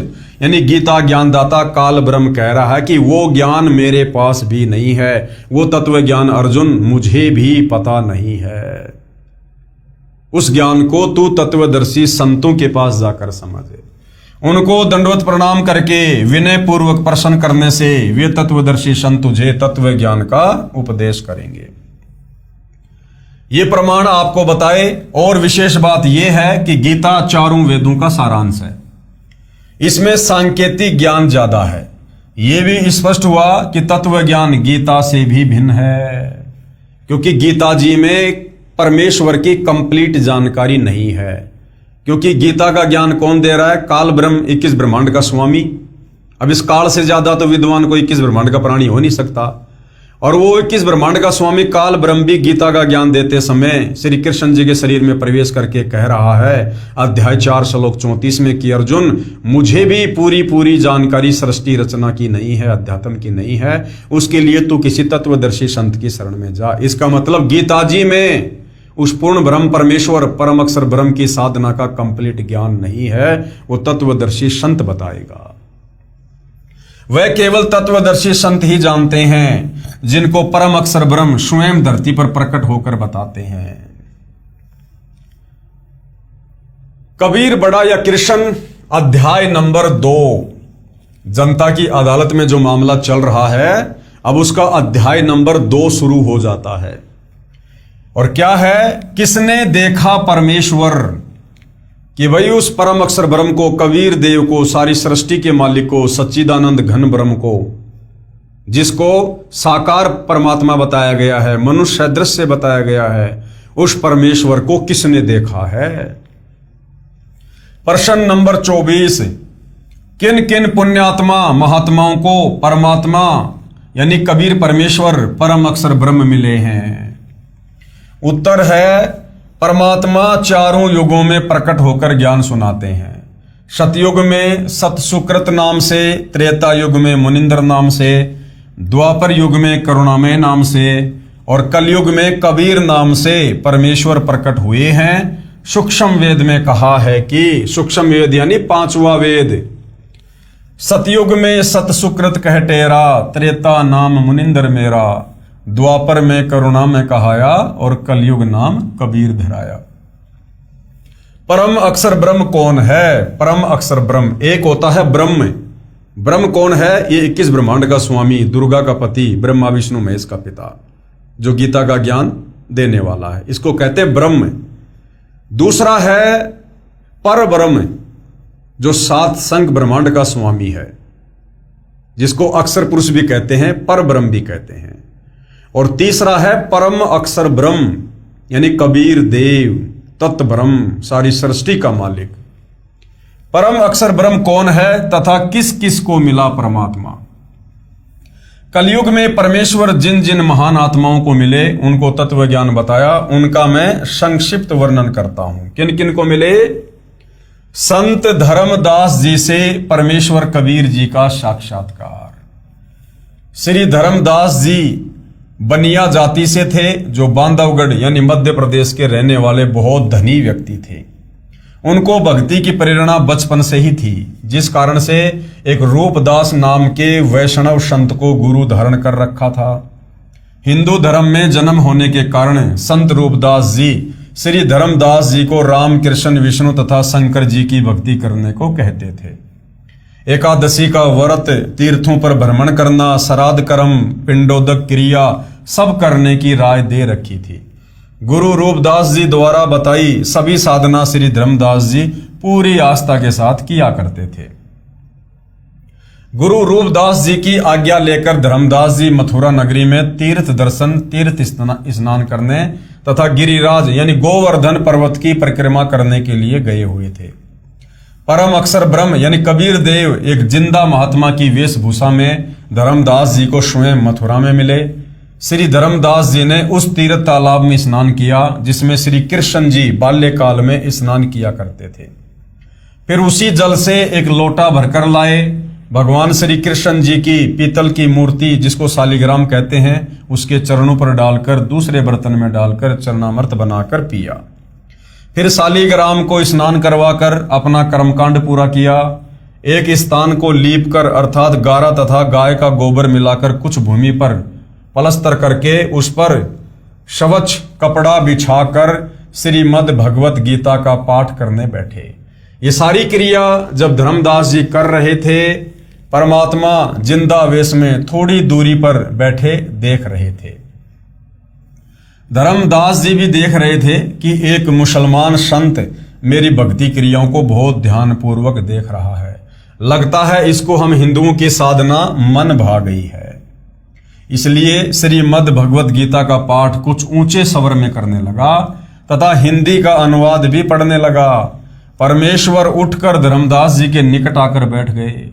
[SPEAKER 1] यानी गीता ज्ञानदाता काल ब्रह्म कह रहा है कि वो ज्ञान मेरे पास भी नहीं है, वो तत्व ज्ञान अर्जुन मुझे भी पता नहीं है। उस ज्ञान को तू तत्वदर्शी संतों के पास जाकर समझ। उनको दंडवत प्रणाम करके विनय पूर्वक प्रश्न करने से वे तत्वदर्शी संत तुझे तत्व ज्ञान का उपदेश करेंगे। ये प्रमाण आपको बताए। और विशेष बात यह है कि गीता चारों वेदों का सारांश है। इसमें सांकेतिक ज्ञान ज्यादा है। यह भी स्पष्ट हुआ कि तत्व ज्ञान गीता से भी भिन्न है, क्योंकि गीता जी में परमेश्वर की कंप्लीट जानकारी नहीं है। क्योंकि गीता का ज्ञान कौन दे रहा है? काल ब्रह्म, 21 ब्रह्मांड का स्वामी। अब इस काल से ज्यादा तो विद्वान कोई 21 ब्रह्मांड का प्राणी हो नहीं सकता। और वो 21 ब्रह्मांड का स्वामी काल ब्रह्म भी गीता का ज्ञान देते समय श्री कृष्ण जी के शरीर में प्रवेश करके कह रहा है अध्याय 4 श्लोक 34 में कि अर्जुन, मुझे भी पूरी जानकारी सृष्टि रचना की नहीं है, अध्यात्म की नहीं है। उसके लिए तू किसी तत्वदर्शी संत की शरण में जा। इसका मतलब गीता जी में उस पूर्ण ब्रह्म परमेश्वर परम अक्षर ब्रह्म की साधना का कंप्लीट ज्ञान नहीं है। वो तत्वदर्शी संत बताएगा। वह केवल तत्वदर्शी संत ही जानते हैं, जिनको परम अक्षर ब्रह्म स्वयं धरती पर प्रकट होकर बताते हैं। कबीर बड़ा या कृष्ण अध्याय नंबर 2, जनता की अदालत में जो मामला चल रहा है, अब उसका अध्याय नंबर 2 शुरू हो जाता है। और क्या है? किसने देखा परमेश्वर? कि भाई उस परम अक्षर ब्रह्म को, कबीर देव को, सारी सृष्टि के मालिक को, सच्चिदानंद घन ब्रह्म को, जिसको साकार परमात्मा बताया गया है, मनुष्य दृश्य बताया गया है, उस परमेश्वर को किसने देखा है? प्रश्न नंबर 24, किन किन पुण्यात्मा महात्माओं को परमात्मा यानी कबीर परमेश्वर परम अक्षर ब्रह्म मिले हैं? उत्तर है, परमात्मा चारों युगों में प्रकट होकर ज्ञान सुनाते हैं। सतयुग में सत सुकृत नाम से, त्रेता युग में मुनिंद्र नाम से, द्वापर युग में करुणामय नाम से और कलयुग में कबीर नाम से परमेश्वर प्रकट हुए हैं। सूक्ष्म वेद में कहा है कि सूक्ष्म वेद यानी पांचवा वेद, सतयुग में सत सुकृत कह टेरा, त्रेता नाम मुनिंद्र मेरा, द्वापर में करुणा में कहाया और कलयुग नाम कबीर धराया। परम अक्षर ब्रह्म कौन है? परम अक्षर ब्रह्म एक होता है ब्रह्म। ब्रह्म कौन है? ये 21 ब्रह्मांड का स्वामी, दुर्गा का पति, ब्रह्मा विष्णु महेश का पिता, जो गीता का ज्ञान देने वाला है, इसको कहते हैं ब्रह्म। दूसरा है पर ब्रह्म, जो सात संग ब्रह्मांड का स्वामी है, जिसको अक्षर पुरुष भी कहते हैं, पर ब्रह्म भी कहते हैं। और तीसरा है परम अक्षर ब्रह्म यानी कबीर देव, तत्व ब्रह्म, सारी सृष्टि का मालिक। परम अक्षर ब्रह्म कौन है तथा किस किस को मिला परमात्मा? कलयुग में परमेश्वर जिन जिन महान आत्माओं को मिले उनको तत्व ज्ञान बताया, उनका मैं संक्षिप्त वर्णन करता हूं। किन किन को मिले? संत धर्मदास जी से परमेश्वर कबीर जी का साक्षात्कार। श्री धर्मदास जी बनिया जाति से थे, जो बांधवगढ़ यानी मध्य प्रदेश के रहने वाले बहुत धनी व्यक्ति थे। उनको भक्ति की प्रेरणा बचपन से ही थी, जिस कारण से एक रूपदास नाम के वैष्णव संत को गुरु धारण कर रखा था। हिंदू धर्म में जन्म होने के कारण संत रूपदास जी श्री धर्मदास जी को राम, कृष्ण, विष्णु तथा शंकर जी की भक्ति करने को कहते थे। एकादशी का व्रत, तीर्थों पर भ्रमण करना, श्राद्ध कर्म, पिंडोदक क्रिया सब करने की राय दे रखी थी। गुरु रूपदास जी द्वारा बताई सभी साधना श्री धर्मदास जी पूरी आस्था के साथ किया करते थे। गुरु रूपदास जी की आज्ञा लेकर धर्मदास जी मथुरा नगरी में तीर्थ दर्शन, तीर्थ स्नान करने तथा गिरिराज यानी गोवर्धन पर्वत की परिक्रमा करने के लिए गए हुए थे। परम अक्षर ब्रह्म यानी कबीर देव एक जिंदा महात्मा की वेशभूषा में धर्मदास जी को स्वयं मथुरा में मिले। श्री धर्मदास जी ने उस तीर्थ तालाब में स्नान किया जिसमें श्री कृष्ण जी बाल्यकाल में स्नान किया करते थे। फिर उसी जल से एक लोटा भरकर लाए, भगवान श्री कृष्ण जी की पीतल की मूर्ति जिसको शालिग्राम कहते हैं उसके चरणों पर डालकर दूसरे बर्तन में डालकर चरणामृत बनाकर पिया। फिर शालिग्राम को स्नान करवाकर अपना कर्मकांड पूरा किया। एक स्थान को लीप कर अर्थात गारा तथा गाय का गोबर मिलाकर कुछ भूमि पर पलस्तर करके उस पर स्वच्छ कपड़ा बिछाकर श्रीमद् भगवत गीता का पाठ करने बैठे। ये सारी क्रिया जब धर्मदास जी कर रहे थे, परमात्मा जिंदा वेश में थोड़ी दूरी पर बैठे देख रहे थे। धर्मदास जी भी देख रहे थे कि एक मुसलमान संत मेरी भक्ति क्रियाओं को बहुत ध्यानपूर्वक देख रहा है। लगता है इसको हम हिंदुओं की साधना मन भा गई है। इसलिए श्रीमद् भगवत गीता का पाठ कुछ ऊंचे स्वर में करने लगा तथा हिंदी का अनुवाद भी पढ़ने लगा। परमेश्वर उठकर धर्मदास जी के निकट आकर बैठ गए।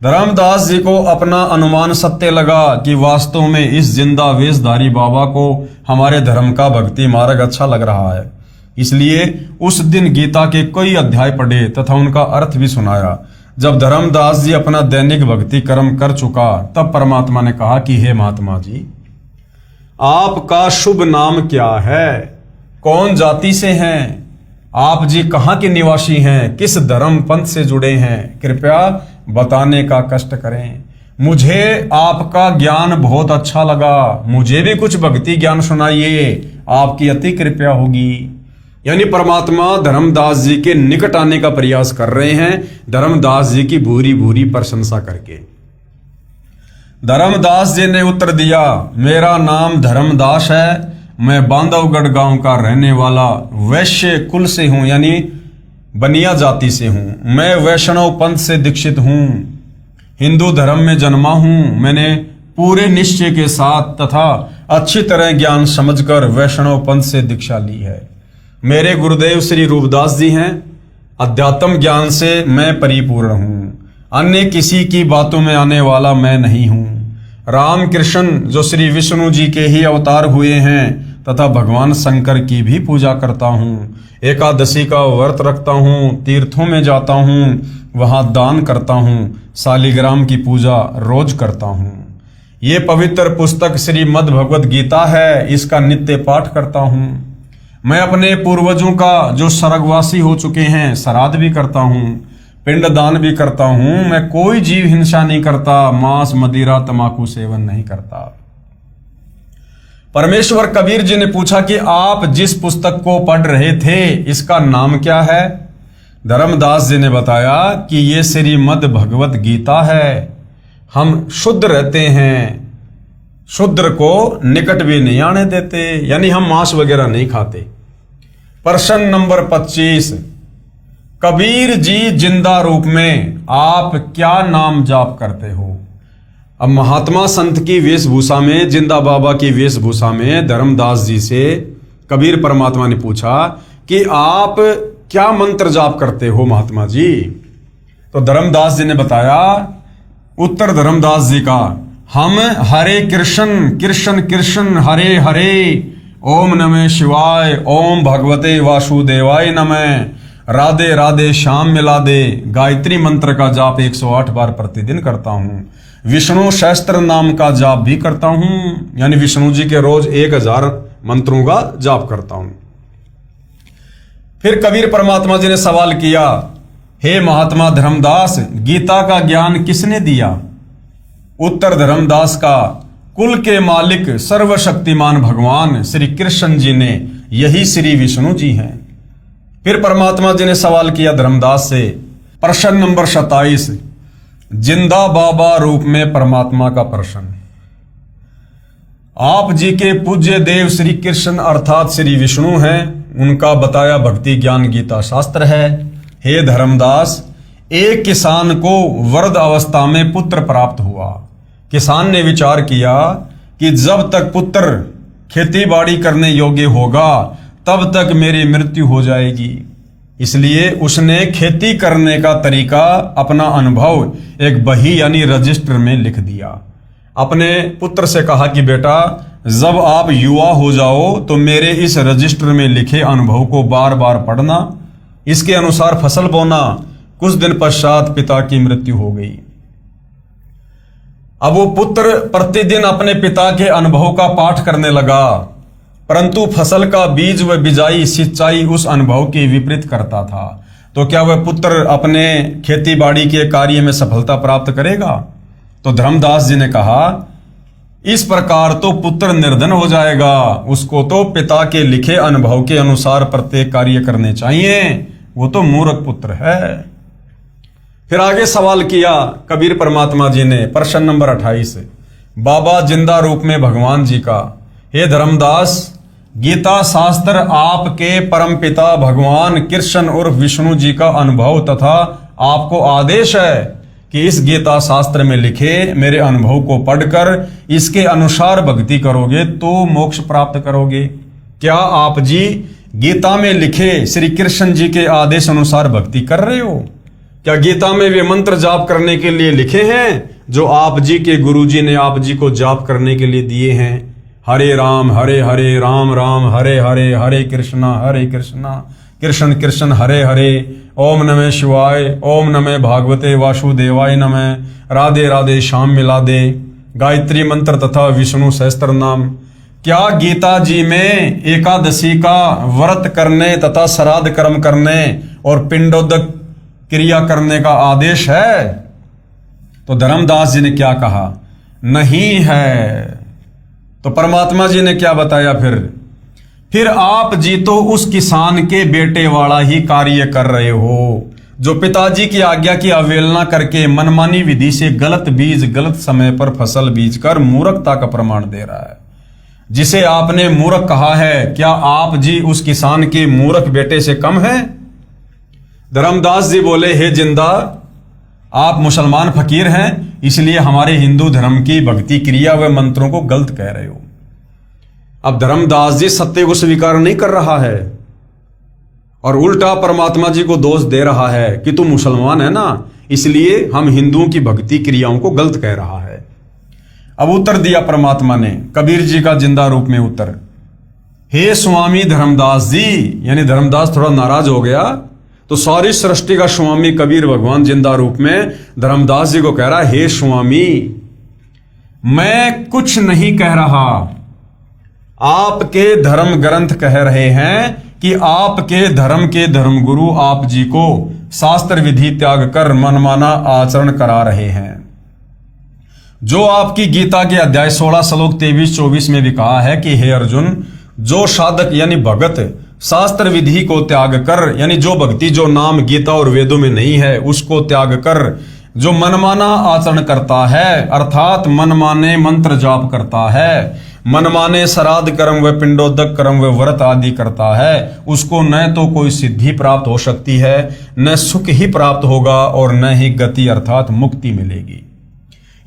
[SPEAKER 1] धर्मदास जी को अपना अनुमान सत्य लगा कि वास्तव में इस जिंदा वेशधारी बाबा को हमारे धर्म का भक्ति मार्ग अच्छा लग रहा है। इसलिए उस दिन गीता के कई अध्याय पढ़े तथा उनका अर्थ भी सुनाया। जब धर्मदास जी अपना दैनिक भक्ति कर्म कर चुका तब परमात्मा ने कहा कि हे महात्मा जी, आपका शुभ नाम क्या है? कौन जाति से हैं? आप जी कहाँ के निवासी हैं? किस धर्म पंथ से जुड़े हैं? कृपया बताने का कष्ट करें। मुझे आपका ज्ञान बहुत अच्छा लगा, मुझे भी कुछ भक्ति ज्ञान सुनाइए, आपकी अति कृपा होगी। यानी परमात्मा धर्मदास जी के निकट आने का प्रयास कर रहे हैं, धर्मदास जी की भूरी भूरी प्रशंसा करके। धर्मदास जी ने उत्तर दिया, मेरा नाम धर्मदास है, मैं बांधवगढ़ गांव का रहने वाला वैश्य कुल से हूं, यानी बनिया जाति से हूं। मैं वैष्णव पंथ से दीक्षित हूं, हिंदू धर्म में जन्मा हूं। मैंने पूरे निश्चय के साथ तथा अच्छी तरह ज्ञान समझकर वैष्णव पंथ से दीक्षा ली है। मेरे गुरुदेव श्री रूपदास जी हैं। अध्यात्म ज्ञान से मैं परिपूर्ण हूं। अन्य किसी की बातों में आने वाला मैं नहीं हूँ। राम कृष्ण जो श्री विष्णु जी के ही अवतार हुए हैं तथा भगवान शंकर की भी पूजा करता हूँ। एकादशी का व्रत रखता हूँ, तीर्थों में जाता हूँ, वहाँ दान करता हूँ, शालिग्राम की पूजा रोज करता हूँ। ये पवित्र पुस्तक श्रीमद् भगवद गीता है, इसका नित्य पाठ करता हूँ। मैं अपने पूर्वजों का जो स्वर्गवासी हो चुके हैं श्राद्ध भी करता हूँ, पिंडदान भी करता हूँ। मैं कोई जीव हिंसा नहीं करता, मांस मदिरा तंबाकू सेवन नहीं करता। परमेश्वर कबीर जी ने पूछा कि आप जिस पुस्तक को पढ़ रहे थे इसका नाम क्या है? धर्मदास जी ने बताया कि ये श्रीमद् भगवत गीता है। हम शुद्ध रहते हैं, शूद्र को निकट भी नहीं आने देते, यानी हम मांस वगैरह नहीं खाते। प्रश्न नंबर 25, कबीर जी जिंदा रूप में आप क्या नाम जाप करते हो? अब महात्मा संत की वेशभूषा में, जिंदा बाबा की वेशभूषा में धर्मदास जी से कबीर परमात्मा ने पूछा कि आप क्या मंत्र जाप करते हो महात्मा जी? तो धर्मदास जी ने बताया, उत्तर धर्मदास जी का, हम हरे कृष्ण कृष्ण कृष्ण हरे हरे, ओम नमः शिवाय, ओम भगवते वासुदेवाय नमः, राधे राधे श्याम मिला दे, गायत्री मंत्र का जाप 108 बार प्रतिदिन करता हूँ। विष्णु सहस्त्र नाम का जाप भी करता हूँ, यानी विष्णु जी के रोज 1000 मंत्रों का जाप करता हूँ। फिर कबीर परमात्मा जी ने सवाल किया, हे महात्मा धर्मदास, गीता का ज्ञान किसने दिया? उत्तर धर्मदास का, कुल के मालिक सर्वशक्तिमान भगवान श्री कृष्ण जी ने, यही श्री विष्णु जी हैं। फिर परमात्मा जी ने सवाल किया धर्मदास से, प्रश्न नंबर 27, जिंदा बाबा रूप में परमात्मा का प्रश्न। आप जी के पूज्य देव श्री कृष्ण अर्थात श्री विष्णु हैं, उनका बताया भक्ति ज्ञान गीता शास्त्र है। हे धर्मदास, एक किसान को वृद्ध अवस्था में पुत्र प्राप्त हुआ। किसान ने विचार किया कि जब तक पुत्र खेती बाड़ी करने योग्य होगा तब तक मेरी मृत्यु हो जाएगी। इसलिए उसने खेती करने का तरीका, अपना अनुभव एक बही यानी रजिस्टर में लिख दिया। अपने पुत्र से कहा कि बेटा, जब आप युवा हो जाओ तो मेरे इस रजिस्टर में लिखे अनुभव को बार बार पढ़ना, इसके अनुसार फसल बोना। कुछ दिन पश्चात पिता की मृत्यु हो गई। अब वो पुत्र प्रतिदिन अपने पिता के अनुभव का पाठ करने लगा, परंतु फसल का बीज व बिजाई सिंचाई उस अनुभव के विपरीत करता था। तो क्या वह पुत्र अपने खेती बाड़ी के कार्य में सफलता प्राप्त करेगा? तो धर्मदास जी ने कहा, इस प्रकार तो पुत्र निर्धन हो जाएगा। उसको तो पिता के लिखे अनुभव के अनुसार प्रत्येक कार्य करने चाहिए। वो तो मूर्ख पुत्र है। फिर आगे सवाल किया कबीर परमात्मा जी ने, प्रश्न नंबर 28, बाबा जिंदा रूप में भगवान जी का, हे धर्मदास, गीता शास्त्र आपके परम पिता भगवान कृष्ण और विष्णु जी का अनुभव तथा आपको आदेश है कि इस गीता शास्त्र में लिखे मेरे अनुभव को पढ़कर इसके अनुसार भक्ति करोगे तो मोक्ष प्राप्त करोगे। क्या आप जी गीता में लिखे श्री कृष्ण जी के आदेश अनुसार भक्ति कर रहे हो? क्या गीता में वे मंत्र जाप करने के लिए लिखे हैं जो आप जी के गुरु जी ने आप जी को जाप करने के लिए दिए हैं? हरे राम राम राम हरे हरे, हरे कृष्णा कृष्ण कृष्ण हरे हरे, ओम नमः शिवाय, ओम नमः भागवते वासुदेवाय नमः, राधे राधे श्याम मिला दे, गायत्री मंत्र तथा विष्णु सहस्त्र नाम। क्या गीता जी में एकादशी का व्रत करने तथा श्राद्ध कर्म करने और पिंडोदक क्रिया करने का आदेश है? तो धर्मदास जी ने क्या कहा? नहीं है। तो परमात्मा जी ने क्या बताया फिर आप जी तो उस किसान के बेटे वाला ही कार्य कर रहे हो जो पिताजी की आज्ञा की अवहेलना करके मनमानी विधि से गलत बीज गलत समय पर फसल बीज कर मूर्खता का प्रमाण दे रहा है। जिसे आपने मूर्ख कहा है, क्या आप जी उस किसान के मूर्ख बेटे से कम है? धर्मदास जी बोले, हे जिंदा, आप मुसलमान फकीर हैं, इसलिए हमारे हिंदू धर्म की भक्ति क्रिया व मंत्रों को गलत कह रहे हो। अब धर्मदास जी सत्य को स्वीकार नहीं कर रहा है और उल्टा परमात्मा जी को दोष दे रहा है कि तू मुसलमान है ना, इसलिए हम हिंदुओं की भक्ति क्रियाओं को गलत कह रहा है। अब उत्तर दिया परमात्मा ने कबीर जी का जिंदा रूप में उत्तर, हे स्वामी धर्मदास जी, यानी धर्मदास थोड़ा नाराज हो गया तो सारी सृष्टि का स्वामी कबीर भगवान जिंदा रूप में धर्मदास जी को कह रहा, हे स्वामी मैं कुछ नहीं कह रहा, आपके धर्म ग्रंथ कह रहे हैं कि आपके धर्म के धर्मगुरु आप जी को शास्त्र विधि त्याग कर मनमाना आचरण करा रहे हैं। जो आपकी गीता के अध्याय 16 श्लोक 23-24 में भी कहा है कि हे अर्जुन, जो साधक यानी भगत शास्त्र विधि को त्याग कर, यानी जो भक्ति जो नाम गीता और वेदों में नहीं है उसको त्याग कर जो मनमाना आचरण करता है, अर्थात मनमाने मंत्र जाप करता है, मनमाने श्राद्ध कर्म व पिंडोदक कर्म व व्रत आदि करता है, उसको न तो कोई सिद्धि प्राप्त हो सकती है, न सुख ही प्राप्त होगा और न ही गति अर्थात मुक्ति मिलेगी।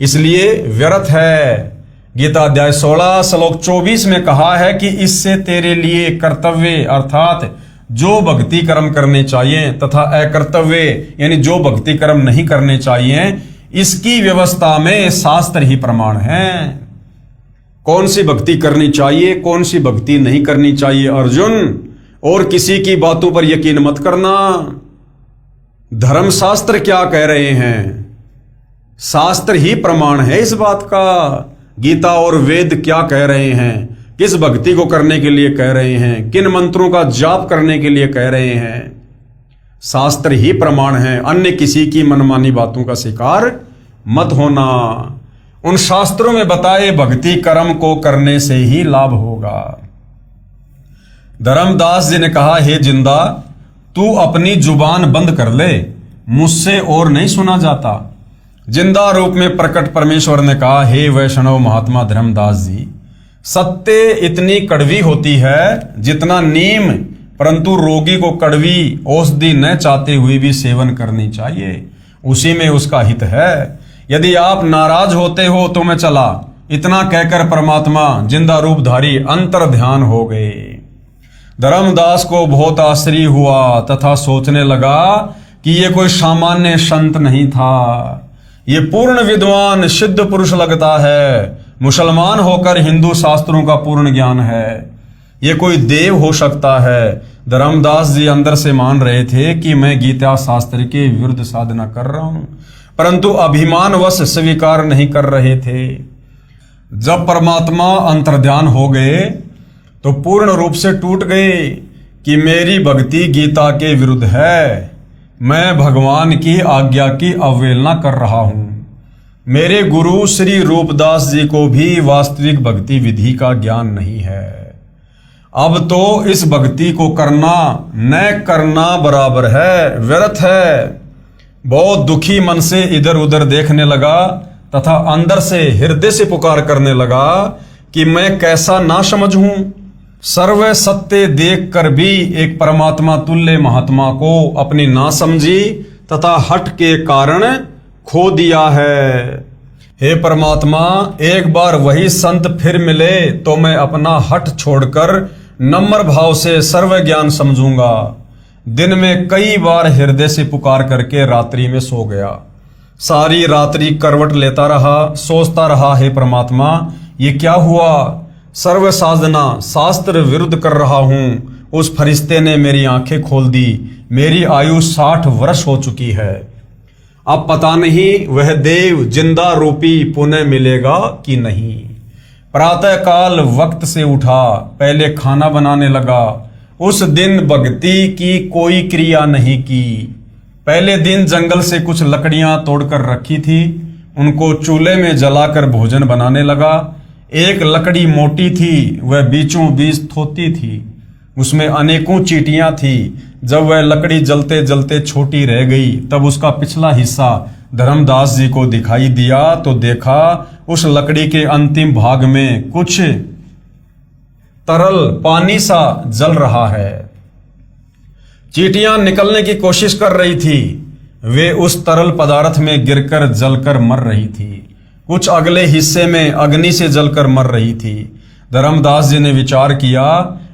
[SPEAKER 1] इसलिए व्यर्थ है। गीता अध्याय 16 श्लोक 24 में कहा है कि इससे तेरे लिए कर्तव्य अर्थात जो भक्ति कर्म करने चाहिए तथा अकर्तव्य यानी जो भक्ति कर्म नहीं करने चाहिए, इसकी व्यवस्था में शास्त्र ही प्रमाण है। कौन सी भक्ति करनी चाहिए, कौन सी भक्ति नहीं करनी चाहिए अर्जुन, और किसी की बातों पर यकीन मत करना। धर्मशास्त्र क्या कह रहे हैं, शास्त्र ही प्रमाण है इस बात का। गीता और वेद क्या कह रहे हैं, किस भक्ति को करने के लिए कह रहे हैं, किन मंत्रों का जाप करने के लिए कह रहे हैं, शास्त्र ही प्रमाण है। अन्य किसी की मनमानी बातों का शिकार मत होना। उन शास्त्रों में बताए भक्ति कर्म को करने से ही लाभ होगा। धर्मदास जी ने कहा, हे जिंदा, तू अपनी जुबान बंद कर ले, मुझसे और नहीं सुना जाता। जिंदा रूप में प्रकट परमेश्वर ने कहा, हे वैष्णव महात्मा धर्मदास जी, सत्य इतनी कड़वी होती है जितना नीम, परंतु रोगी को कड़वी औषधि न चाहते हुए भी सेवन करनी चाहिए, उसी में उसका हित है। यदि आप नाराज होते हो तो मैं चला। इतना कहकर परमात्मा जिंदा रूपधारी अंतर ध्यान हो गए। धर्मदास को बहुत आश्चर्य हुआ तथा सोचने लगा कि ये कोई सामान्य संत नहीं था, ये पूर्ण विद्वान सिद्ध पुरुष लगता है। मुसलमान होकर हिंदू शास्त्रों का पूर्ण ज्ञान है, ये कोई देव हो सकता है। धर्मदास जी अंदर से मान रहे थे कि मैं गीता शास्त्र के विरुद्ध साधना कर रहा हूं, परंतु अभिमानवश स्वीकार नहीं कर रहे थे। जब परमात्मा अंतर्ध्यान हो गए तो पूर्ण रूप से टूट गए कि मेरी भक्ति गीता के विरुद्ध है, मैं भगवान की आज्ञा की अवहेलना कर रहा हूं। मेरे गुरु श्री रूपदास जी को भी वास्तविक भक्ति विधि का ज्ञान नहीं है। अब तो इस भक्ति को करना न करना बराबर है, व्यर्थ है। बहुत दुखी मन से इधर उधर देखने लगा तथा अंदर से हृदय से पुकार करने लगा कि मैं कैसा ना समझ हूं। सर्व सत्य देख कर भी एक परमात्मा तुल्य महात्मा को अपनी नासमझी तथा हट के कारण खो दिया है। हे परमात्मा, एक बार वही संत फिर मिले तो मैं अपना हट छोड़कर नम्र भाव से सर्व ज्ञान समझूंगा। दिन में कई बार हृदय से पुकार करके रात्रि में सो गया। सारी रात्रि करवट लेता रहा, सोचता रहा, हे परमात्मा ये क्या हुआ, सर्व साधना शास्त्र विरुद्ध कर रहा हूं। उस फरिश्ते ने मेरी आंखें खोल दी। मेरी आयु 60 वर्ष हो चुकी है। अब पता नहीं वह देव जिंदा रूपी पुनः मिलेगा कि नहीं। प्रातः काल वक्त से उठा, पहले खाना बनाने लगा। उस दिन भक्ति की कोई क्रिया नहीं की। पहले दिन जंगल से कुछ लकड़ियां तोड़कर रखी थी, उनको चूल्हे में जलाकर भोजन बनाने लगा। एक लकड़ी मोटी थी, वह बीचों बीच थोती थी, उसमें अनेकों चींटियां थी। जब वह लकड़ी जलते जलते छोटी रह गई तब उसका पिछला हिस्सा धर्मदास जी को दिखाई दिया तो देखा उस लकड़ी के अंतिम भाग में कुछ तरल पानी सा जल रहा है। चींटियां निकलने की कोशिश कर रही थी, वे उस तरल पदार्थ में गिरकर जलकर मर रही थी। कुछ अगले हिस्से में अग्नि से जलकर मर रही थी। धर्मदास जी ने विचार किया,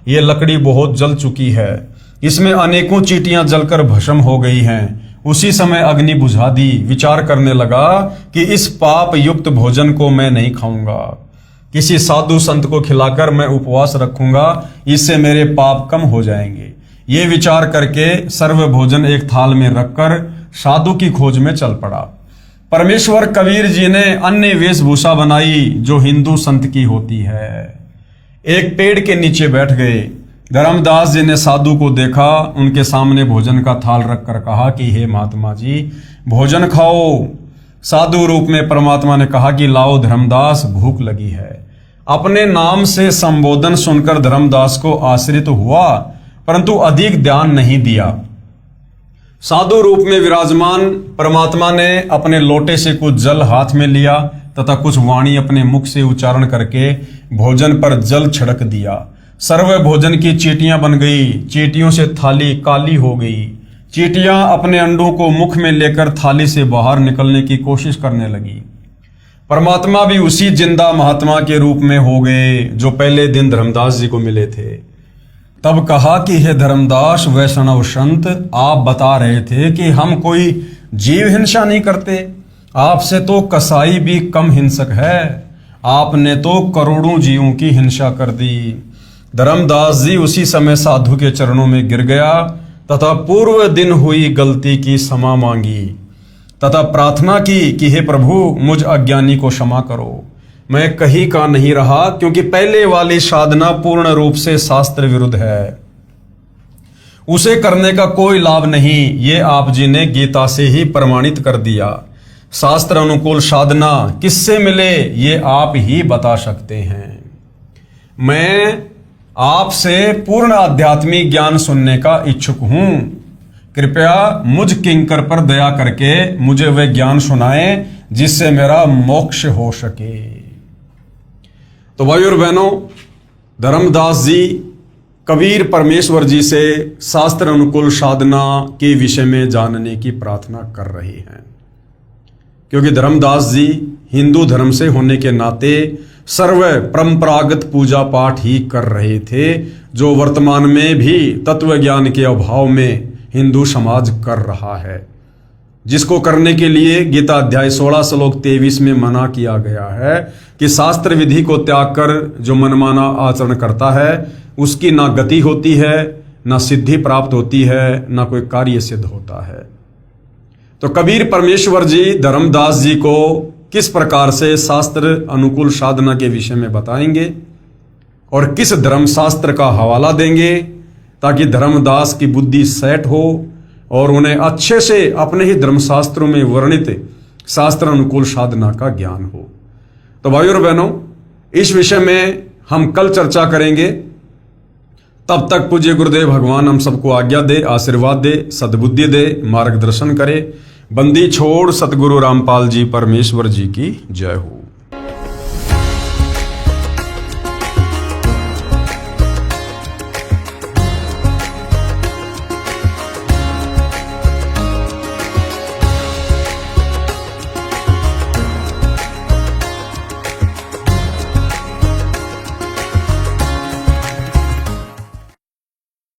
[SPEAKER 1] ये लकड़ी बहुत जल चुकी है, इसमें अनेकों चींटियां जलकर भस्म हो गई हैं। उसी समय अग्नि बुझा दी। विचार करने लगा कि इस पाप युक्त भोजन को मैं नहीं खाऊंगा, किसी साधु संत को खिलाकर मैं उपवास रखूंगा, इससे मेरे पाप कम हो जाएंगे। ये विचार करके सर्व भोजन एक थाल में रखकर साधु की खोज में चल पड़ा। परमेश्वर कबीर जी ने अन्य वेशभूषा बनाई जो हिंदू संत की होती है। एक पेड़ के नीचे बैठ गए। धर्मदास जी ने साधु को देखा, उनके सामने भोजन का थाल रखकर कहा कि हे महात्मा जी, भोजन खाओ। साधु रूप में परमात्मा ने कहा कि लाओ धर्मदास, भूख लगी है। अपने नाम से संबोधन सुनकर धर्मदास को आश्रित हुआ, परंतु अधिक ध्यान नहीं दिया। साधु रूप में विराजमान परमात्मा ने अपने लोटे से कुछ जल हाथ में लिया तथा कुछ वाणी अपने मुख से उच्चारण करके भोजन पर जल छिड़क दिया। सर्व भोजन की चींटियां बन गई। चींटियों से थाली काली हो गई। चींटियां अपने अंडों को मुख में लेकर थाली से बाहर निकलने की कोशिश करने लगी। परमात्मा भी उसी जिंदा महात्मा के रूप में हो गए जो पहले दिन धर्मदास जी को मिले थे। तब कहा कि हे धर्मदास वैष्णव संत, आप बता रहे थे कि हम कोई जीव हिंसा नहीं करते, आपसे तो कसाई भी कम हिंसक है, आपने तो करोड़ों जीवों की हिंसा कर दी। धर्मदास जी उसी समय साधु के चरणों में गिर गया तथा पूर्व दिन हुई गलती की क्षमा मांगी तथा प्रार्थना की कि हे प्रभु, मुझ अज्ञानी को क्षमा करो। मैं कहीं का नहीं रहा, क्योंकि पहले वाली साधना पूर्ण रूप से शास्त्र विरुद्ध है, उसे करने का कोई लाभ नहीं। ये आप जी ने गीता से ही प्रमाणित कर दिया। शास्त्र अनुकूल साधना किससे मिले ये आप ही बता सकते हैं। मैं आपसे पूर्ण आध्यात्मिक ज्ञान सुनने का इच्छुक हूं। कृपया मुझ किंकर पर दया करके मुझे वह ज्ञान सुनाएं जिससे मेरा मोक्ष हो सके। तो भाई और बहनों, धर्मदास जी कबीर परमेश्वर जी से शास्त्र अनुकूल साधना के विषय में जानने की प्रार्थना कर रहे हैं, क्योंकि धर्मदास जी हिंदू धर्म से होने के नाते सर्व परंपरागत पूजा पाठ ही कर रहे थे, जो वर्तमान में भी तत्व ज्ञान के अभाव में हिंदू समाज कर रहा है, जिसको करने के लिए गीता अध्याय 16 श्लोक 23 में मना किया गया है कि शास्त्र विधि को त्याग कर जो मनमाना आचरण करता है उसकी ना गति होती है, ना सिद्धि प्राप्त होती है, ना कोई कार्य सिद्ध होता है। तो कबीर परमेश्वर जी धर्मदास जी को किस प्रकार से शास्त्र अनुकूल साधना के विषय में बताएंगे और किस धर्मशास्त्र का हवाला देंगे ताकि धर्मदास की बुद्धि सेट हो और उन्हें अच्छे से अपने ही धर्मशास्त्रों में वर्णित शास्त्र अनुकूल साधना का ज्ञान हो। तो भाइयों और बहनों, इस विषय में हम कल चर्चा करेंगे। तब तक पूज्य गुरुदेव भगवान हम सबको आज्ञा दे, आशीर्वाद दे, सद्बुद्धि दे, मार्गदर्शन करे। बंदी छोड़ सतगुरु रामपाल जी परमेश्वर जी की जय हो।